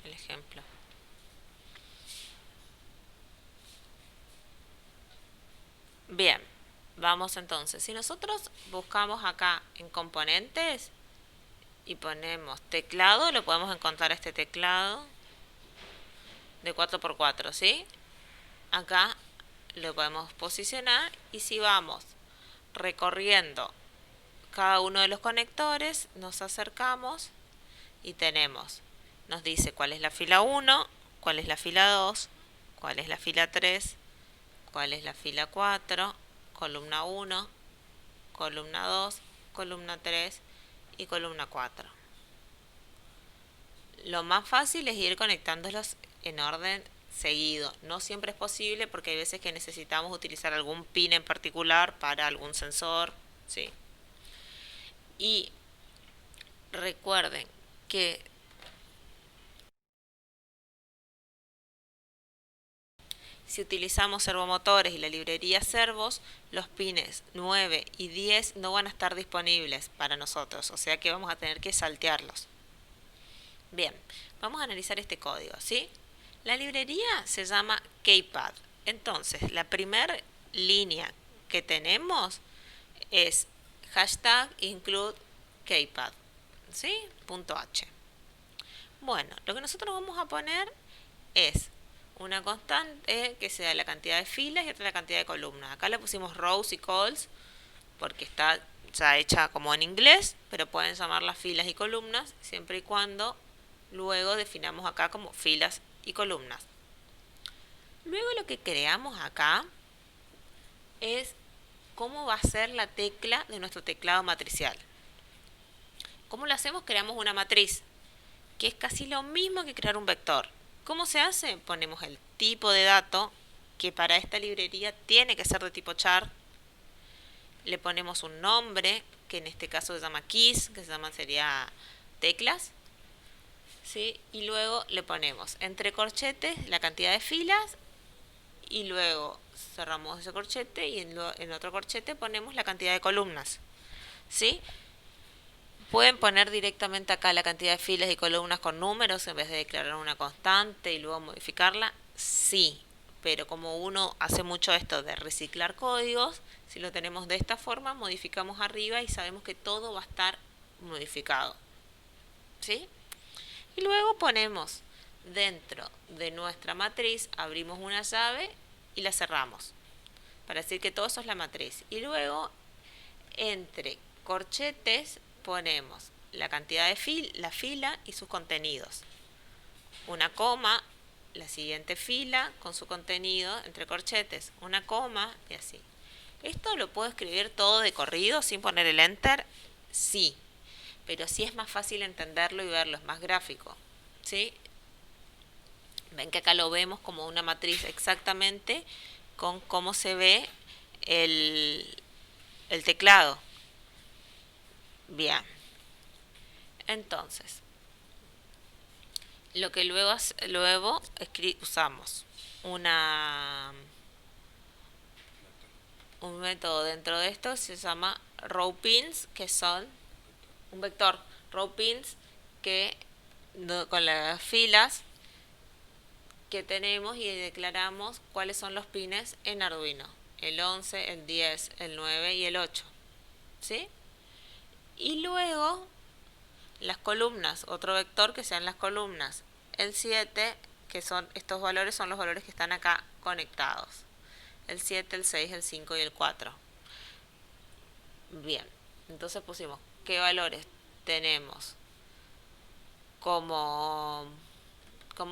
el ejemplo. Bien, vamos entonces. Si nosotros buscamos acá en componentes y ponemos teclado, lo podemos encontrar este teclado de 4x4, ¿sí? Acá lo podemos posicionar y si vamos recorriendo cada uno de los conectores, nos acercamos y tenemos, nos dice cuál es la fila 1, cuál es la fila 2, cuál es la fila 3, cuál es la fila 4, columna 1, columna 2, columna 3 y columna 4. Lo más fácil es ir conectándolos en orden seguido. No siempre es posible porque hay veces que necesitamos utilizar algún pin en particular para algún sensor, ¿sí? Y recuerden que si utilizamos servomotores y la librería servos, los pines 9 y 10 no van a estar disponibles para nosotros, o sea que vamos a tener que saltearlos. Bien, vamos a analizar este código, ¿sí? La librería se llama Kpad. Entonces, la primera línea que tenemos es hashtag include Kpad, ¿sí? .h. Bueno, lo que nosotros vamos a poner es una constante que sea la cantidad de filas y otra la cantidad de columnas. Acá le pusimos rows y calls porque está ya hecha como en inglés, pero pueden llamar las filas y columnas siempre y cuando luego definamos acá como filas y columnas. Luego lo que creamos acá es cómo va a ser la tecla de nuestro teclado matricial. ¿Cómo lo hacemos? Creamos una matriz, que es casi lo mismo que crear un vector. ¿Cómo se hace? Ponemos el tipo de dato, que para esta librería tiene que ser de tipo char. Le ponemos un nombre, que en este caso se llama keys, que sería teclas. ¿Sí? Y luego le ponemos entre corchetes la cantidad de filas y luego cerramos ese corchete y en otro corchete ponemos la cantidad de columnas. ¿Sí? Pueden poner directamente acá la cantidad de filas y columnas con números en vez de declarar una constante y luego modificarla. Sí, pero como uno hace mucho esto de reciclar códigos, si lo tenemos de esta forma, modificamos arriba y sabemos que todo va a estar modificado. ¿Sí? Y luego ponemos dentro de nuestra matriz, abrimos una llave y la cerramos, para decir que todo eso es la matriz. Y luego, entre corchetes, ponemos la cantidad de la fila y sus contenidos. Una coma, la siguiente fila con su contenido entre corchetes, una coma y así. ¿Esto lo puedo escribir todo de corrido sin poner el enter? Sí, pero así es más fácil entenderlo y verlo, es más gráfico. ¿Sí? Ven que acá lo vemos como una matriz exactamente con cómo se ve el teclado. Bien. Entonces, lo que luego usamos un método dentro de esto se llama row pins, que son un vector row pins que con las filas que tenemos y declaramos cuáles son los pines en Arduino, el 11, el 10, el 9 y el 8. ¿Sí? Y luego las columnas, otro vector que sean las columnas, el 7, que son estos valores, son los valores que están acá conectados, el 7, el 6, el 5 y el 4. Bien, entonces pusimos qué valores tenemos como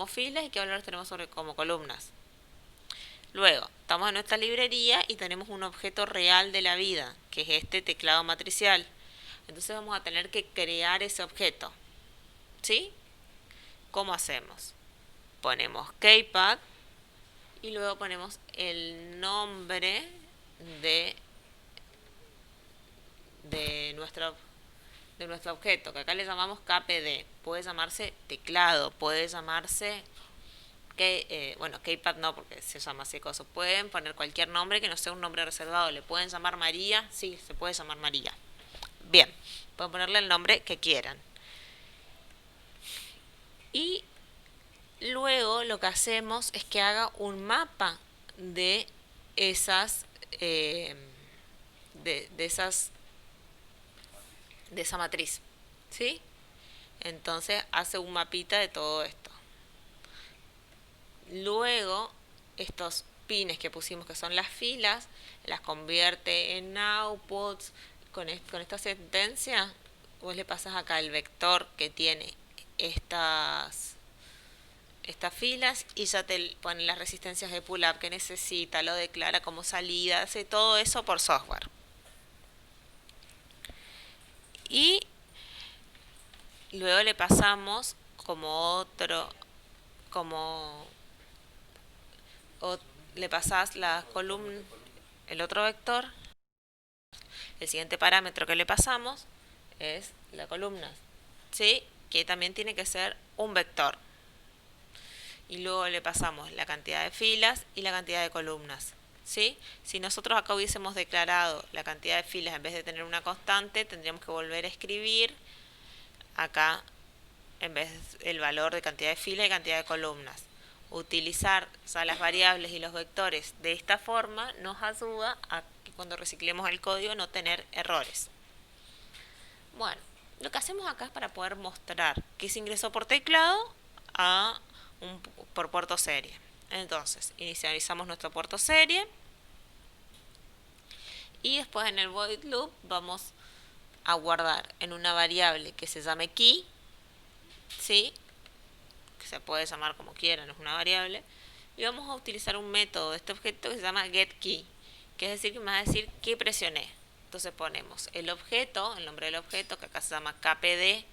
filas y qué valores tenemos como columnas. Luego, estamos en nuestra librería y tenemos un objeto real de la vida, que es este teclado matricial. Entonces vamos a tener que crear ese objeto. ¿Sí? ¿Cómo hacemos? Ponemos Kpad y luego ponemos el nombre de nuestro objeto, que acá le llamamos KPD. Puede llamarse teclado, puede llamarse Que, bueno, Keypad no, porque se llama así cosa. Pueden poner cualquier nombre que no sea un nombre reservado. ¿Le pueden llamar María? Sí, se puede llamar María. Bien, pueden ponerle el nombre que quieran. Y luego lo que hacemos es que haga un mapa de esas, de esas, de esa matriz, ¿sí? Entonces hace un mapita de todo esto. Luego, estos pines que pusimos, que son las filas, las convierte en outputs. Con esta sentencia, vos le pasas acá el vector que tiene estas filas y ya te pone las resistencias de pull-up que necesita, lo declara como salida, hace todo eso por software. Y luego le pasamos como otro, como o le pasas la columna, el otro vector. El siguiente parámetro que le pasamos es la columna, ¿sí? Que también tiene que ser un vector. Y luego le pasamos la cantidad de filas y la cantidad de columnas, ¿sí? Si nosotros acá hubiésemos declarado la cantidad de filas en vez de tener una constante, tendríamos que volver a escribir acá en vez el valor de cantidad de filas y cantidad de columnas. Utilizar las variables y los vectores de esta forma nos ayuda a que cuando reciclemos el código no tener errores. Bueno, lo que hacemos acá es para poder mostrar que se ingresó por teclado a por puerto serie. Entonces, inicializamos nuestro puerto serie y después en el void loop vamos a guardar en una variable que se llame key, ¿sí? Que se puede llamar como quieran, es una variable, y vamos a utilizar un método de este objeto que se llama getKey, que es decir que me va a decir qué presioné. Entonces ponemos el objeto, el nombre del objeto, que acá se llama kpd.getKey,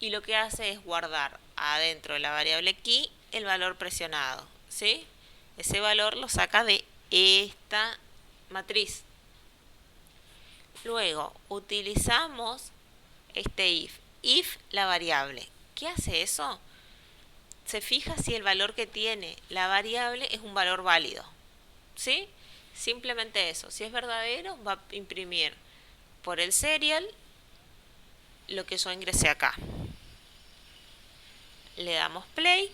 y lo que hace es guardar adentro de la variable key el valor presionado, ¿sí? Ese valor lo saca de esta matriz. Luego utilizamos este if la variable. ¿Qué hace eso? Se fija si el valor que tiene la variable es un valor válido, ¿sí? Simplemente eso. Si es verdadero, va a imprimir por el serial lo que yo ingresé acá. Le damos play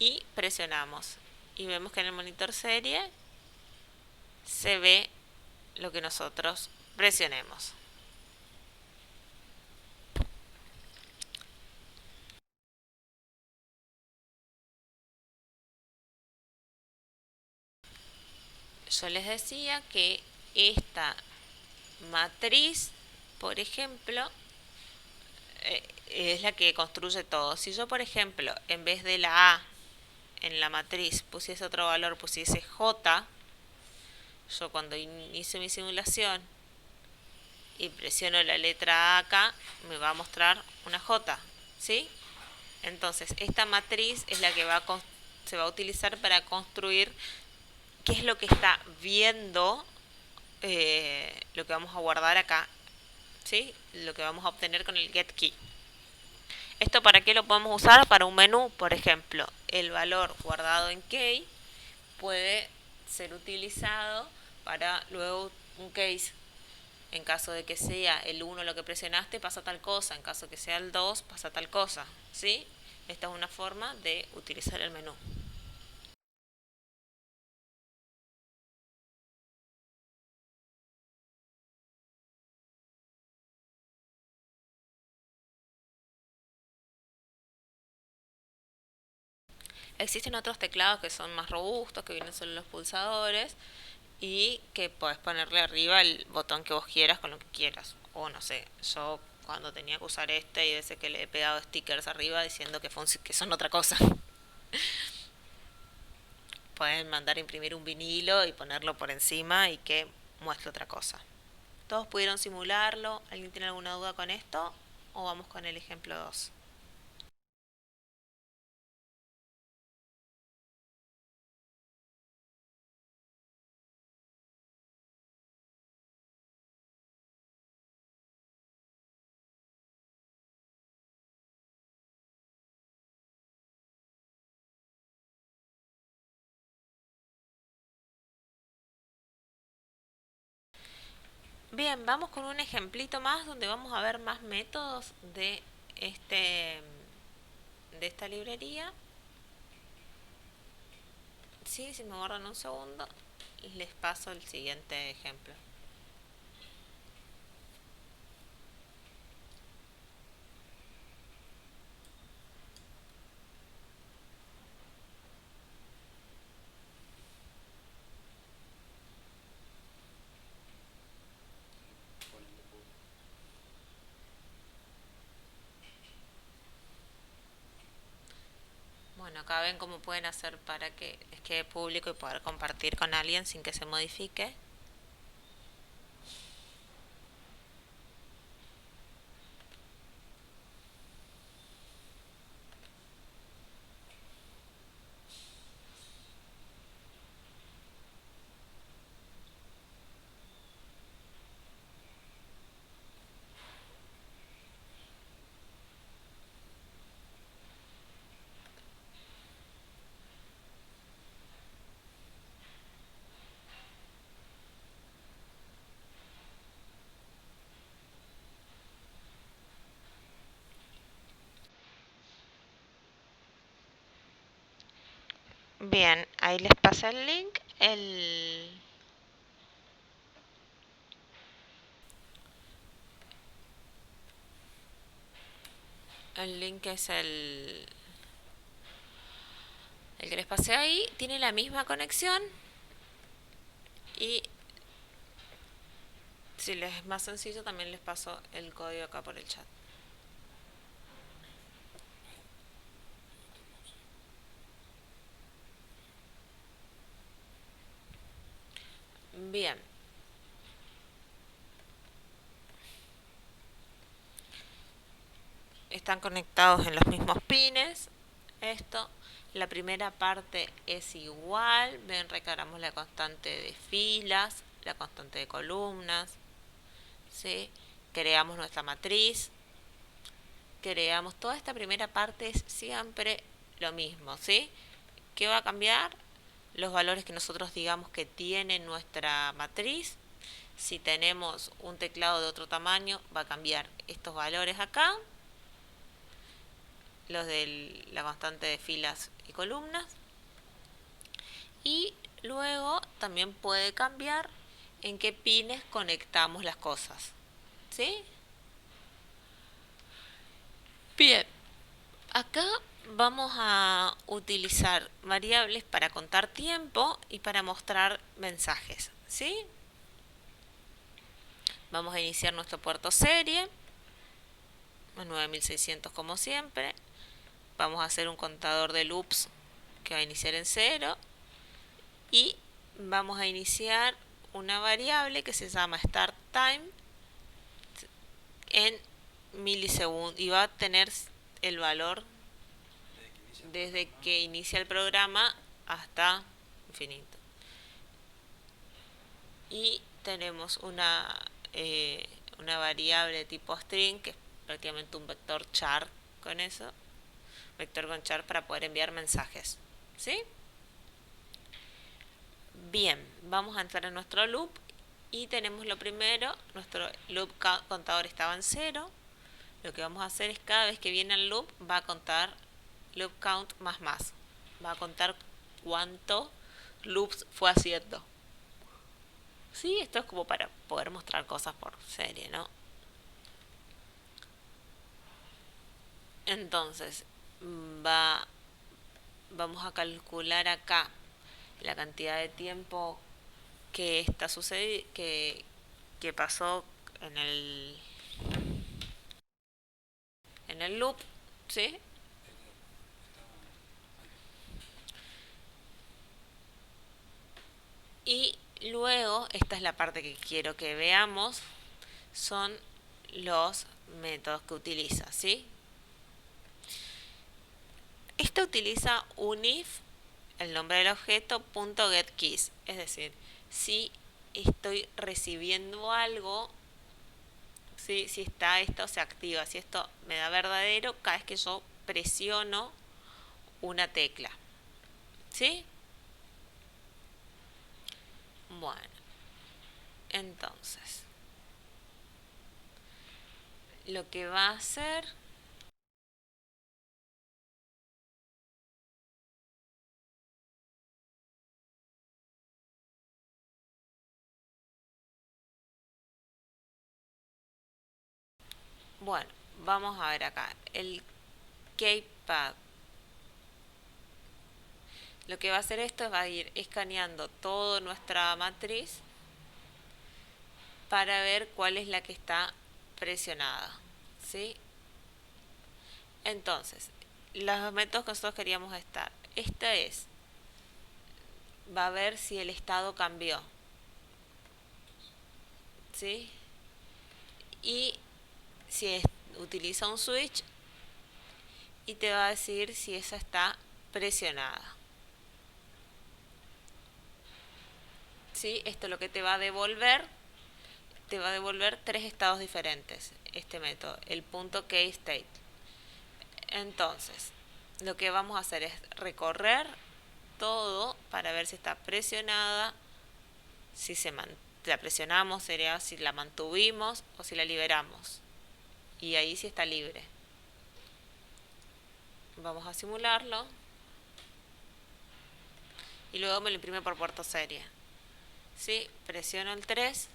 y presionamos. Y vemos que en el monitor serie se ve lo que nosotros presionemos. Yo les decía que esta matriz, por ejemplo, es la que construye todo. Si yo, por ejemplo, en vez de la A en la matriz pusiese otro valor, pusiese J, yo cuando inicio mi simulación y presiono la letra A acá, me va a mostrar una J, ¿sí? Entonces, esta matriz es la que se va a utilizar para construir qué es lo que está viendo, lo que vamos a guardar acá, ¿sí? Lo que vamos a obtener con el getKey. ¿Esto para qué lo podemos usar? Para un menú, por ejemplo. El valor guardado en key puede ser utilizado para luego un case. En caso de que sea el 1 lo que presionaste, pasa tal cosa. En caso de que sea el 2, pasa tal cosa, ¿sí? Esta es una forma de utilizar el menú. Existen otros teclados que son más robustos, que vienen solo los pulsadores y que podés ponerle arriba el botón que vos quieras con lo que quieras. O no sé, yo cuando tenía que usar este y veces que le he pegado stickers arriba diciendo que son otra cosa. Pueden mandar a imprimir un vinilo y ponerlo por encima y que muestre otra cosa. ¿Todos pudieron simularlo? ¿Alguien tiene alguna duda con esto? ¿O vamos con el ejemplo 2? Bien, vamos con un ejemplito más donde vamos a ver más métodos de este de esta librería. Sí, si me guardan un segundo, les paso el siguiente ejemplo. Bueno, acá ven cómo pueden hacer para que quede público y poder compartir con alguien sin que se modifique. Bien, ahí les pasa el link. El link es el que les pasé ahí. Tiene la misma conexión. Y si les es más sencillo, también les paso el código acá por el chat. Bien. Están conectados en los mismos pines. Esto, la primera parte es igual. Ven, recargamos la constante de filas, la constante de columnas. ¿Sí? Creamos nuestra matriz. Creamos toda esta primera parte, es siempre lo mismo. ¿Sí? ¿Qué va a cambiar? Los valores que nosotros digamos que tiene nuestra matriz. Si tenemos un teclado de otro tamaño, va a cambiar estos valores acá, los de la constante de filas y columnas. Y luego también puede cambiar en qué pines conectamos las cosas. ¿Sí? Bien. Acá vamos a utilizar variables para contar tiempo y para mostrar mensajes. ¿Sí? Vamos a iniciar nuestro puerto serie a 9600 como siempre. Vamos a hacer un contador de loops que va a iniciar en 0 y vamos a iniciar una variable que se llama start time en milisegundos y va a tener el valor desde que inicia el programa hasta infinito. Y tenemos una variable tipo string que es prácticamente un vector char con eso, vector con char para poder enviar mensajes. ¿Sí? Bien, vamos a entrar en nuestro loop y tenemos lo primero, nuestro loop contador estaba en 0. Lo que vamos a hacer es cada vez que viene el loop va a contar loop count más más. Va a contar cuánto loops fue haciendo. Sí, esto es como para poder mostrar cosas por serie, ¿no? Entonces, vamos a calcular acá la cantidad de tiempo que está sucediendo, que pasó en el loop, ¿sí? Y luego, esta es la parte que quiero que veamos, son los métodos que utiliza, ¿sí? Este utiliza un if, el nombre del objeto, .getKeys, es decir, si estoy recibiendo algo, ¿sí? Si está esto se activa, si esto me da verdadero cada vez que yo presiono una tecla, ¿sí? Bueno, entonces lo que va a hacer... Bueno, vamos a ver acá. El Keypad. Lo que va a hacer esto es va a ir escaneando toda nuestra matriz para ver cuál es la que está presionada. ¿Sí? Entonces, los métodos que nosotros queríamos estar. Esta es, va a ver si el estado cambió. ¿Sí? Y si utiliza un switch y te va a decir si esa está presionada. ¿Sí? Esto lo que te va a devolver tres estados diferentes, este método, el punto K-state. Entonces, lo que vamos a hacer es recorrer todo para ver si está presionada, si la presionamos, sería si la mantuvimos o si la liberamos. Y ahí sí está libre. Vamos a simularlo. Y luego me lo imprime por puerto serie. ¿Sí? Presiono el 3.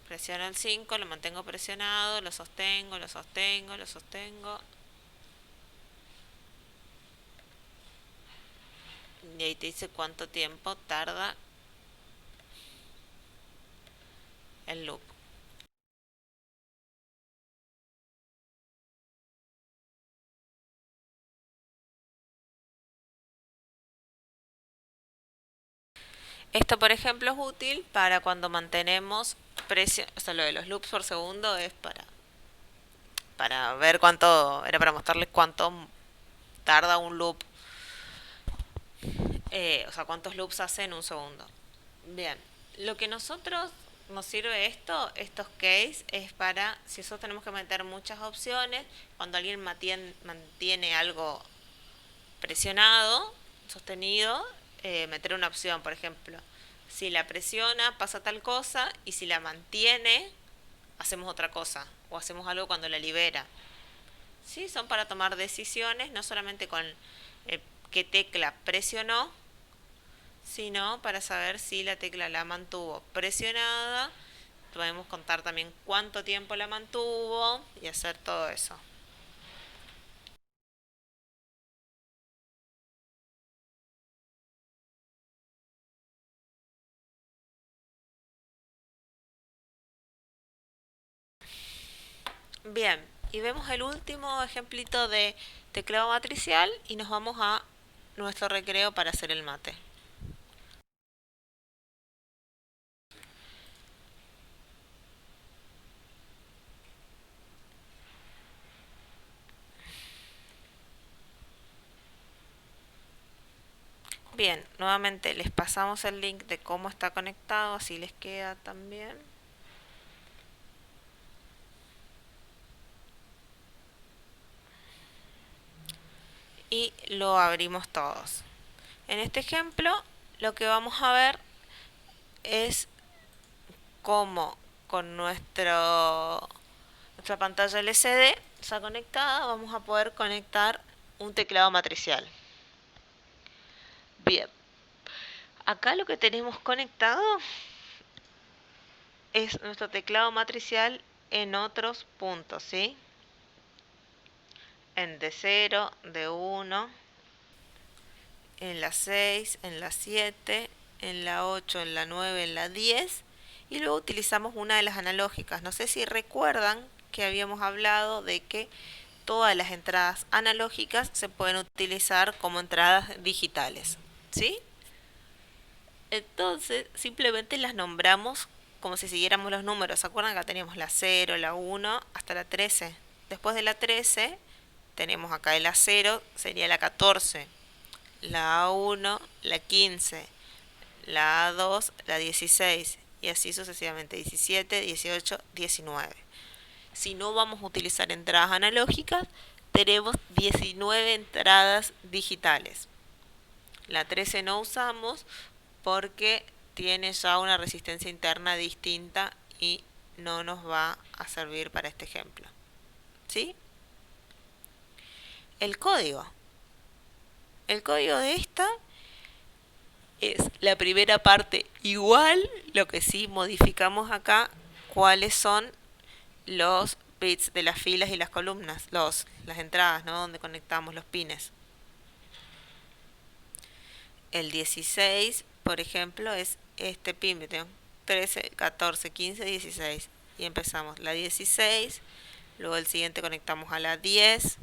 Presiono el 5, lo mantengo presionado, lo sostengo, lo sostengo, lo sostengo. Y ahí te dice cuánto tiempo tarda el loop. Esto, por ejemplo, es útil para cuando mantenemos presión. O sea, lo de los loops por segundo es para ver cuánto. Era para mostrarles cuánto tarda un loop. O sea, cuántos loops hace en un segundo. Bien. Lo que nosotros nos sirve estos case, es para, si nosotros tenemos que meter muchas opciones, cuando alguien mantiene algo presionado, sostenido, meter una opción, por ejemplo. Si la presiona, pasa tal cosa, y si la mantiene, hacemos otra cosa, o hacemos algo cuando la libera. ¿Sí? Son para tomar decisiones, no solamente con qué tecla presionó, sino para saber si la tecla la mantuvo presionada. Podemos contar también cuánto tiempo la mantuvo y hacer todo eso. Bien, y vemos el último ejemplito de teclado matricial y nos vamos a nuestro recreo para hacer el mate. Bien, nuevamente les pasamos el link de cómo está conectado, así les queda también. Y lo abrimos todos. En este ejemplo, lo que vamos a ver es cómo con nuestra pantalla LCD está conectada, vamos a poder conectar un teclado matricial. Bien, acá lo que tenemos conectado es nuestro teclado matricial en otros puntos, ¿sí? En D0, D1, en la 6, en la 7, en la 8, en la 9, en la 10, y luego utilizamos una de las analógicas. No sé si recuerdan que habíamos hablado de que todas las entradas analógicas se pueden utilizar como entradas digitales, ¿sí? Entonces simplemente las nombramos como si siguiéramos los números. ¿Se acuerdan que acá teníamos la 0, la 1 hasta la 13? Después de la 13 tenemos acá el A0, sería la 14, la A1, la 15, la A2, la 16 y así sucesivamente, 17, 18, 19. Si no vamos a utilizar entradas analógicas, tenemos 19 entradas digitales. La 13 no usamos porque tiene ya una resistencia interna distinta y no nos va a servir para este ejemplo. ¿Sí? El código. El código de esta es la primera parte igual, lo que sí modificamos acá, cuáles son los bits de las filas y las columnas, las entradas, ¿no? Donde conectamos los pines. El 16, por ejemplo, es este pin, 13, 14, 15, 16. Y empezamos la 16, luego el siguiente conectamos a la 10,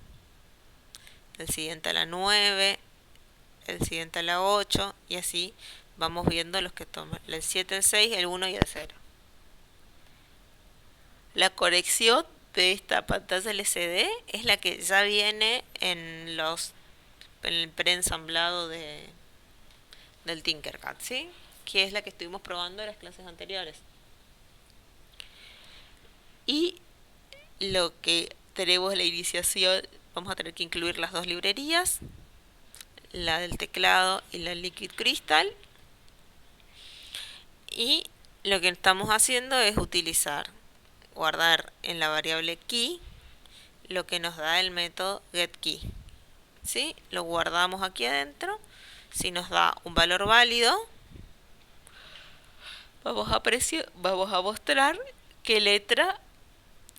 el siguiente a la 9, el siguiente a la 8, y así vamos viendo los que toman el 7, el 6, el 1 y el 0. La conexión de esta pantalla LCD es la que ya viene en el preensamblado del Tinkercad, ¿sí? Que es la que estuvimos probando en las clases anteriores. Y lo que tenemos en la iniciación, vamos a tener que incluir las dos librerías, la del teclado y la Liquid Crystal. Y lo que estamos haciendo es guardar en la variable key lo que nos da el método getKey. ¿Sí? Lo guardamos aquí adentro. Si nos da un valor válido, vamos a mostrar qué letra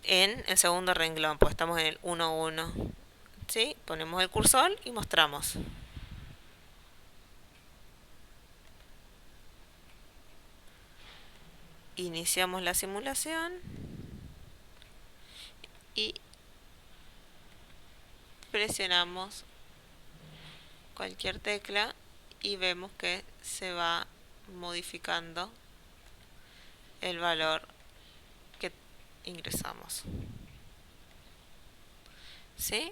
en el segundo renglón, pues estamos en el 1, 1. ¿Sí? Ponemos el cursor y mostramos. Iniciamos la simulación y presionamos cualquier tecla y vemos que se va modificando el valor que ingresamos. ¿Sí?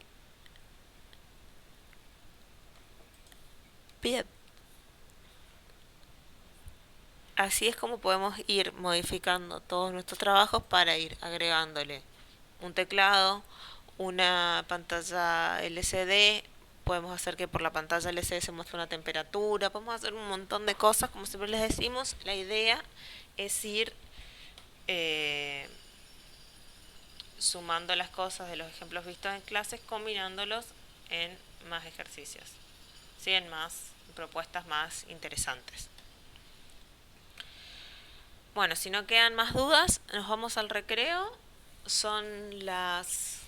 Bien. Así es como podemos ir modificando todos nuestros trabajos para ir agregándole un teclado, una pantalla LCD, podemos hacer que por la pantalla LCD se muestre una temperatura, podemos hacer un montón de cosas, como siempre les decimos, la idea es ir sumando las cosas de los ejemplos vistos en clases, combinándolos en más ejercicios, ¿sí? En más propuestas más interesantes. Bueno, si no quedan más dudas, nos vamos al recreo. Son las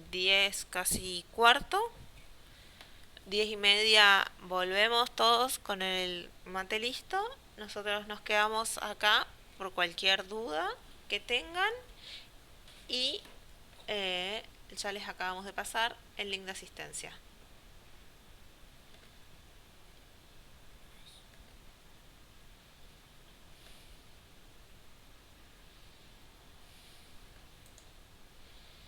10 casi cuarto. 10:30 volvemos todos con el mate listo. Nosotros nos quedamos acá por cualquier duda que tengan. Y ya les acabamos de pasar el link de asistencia.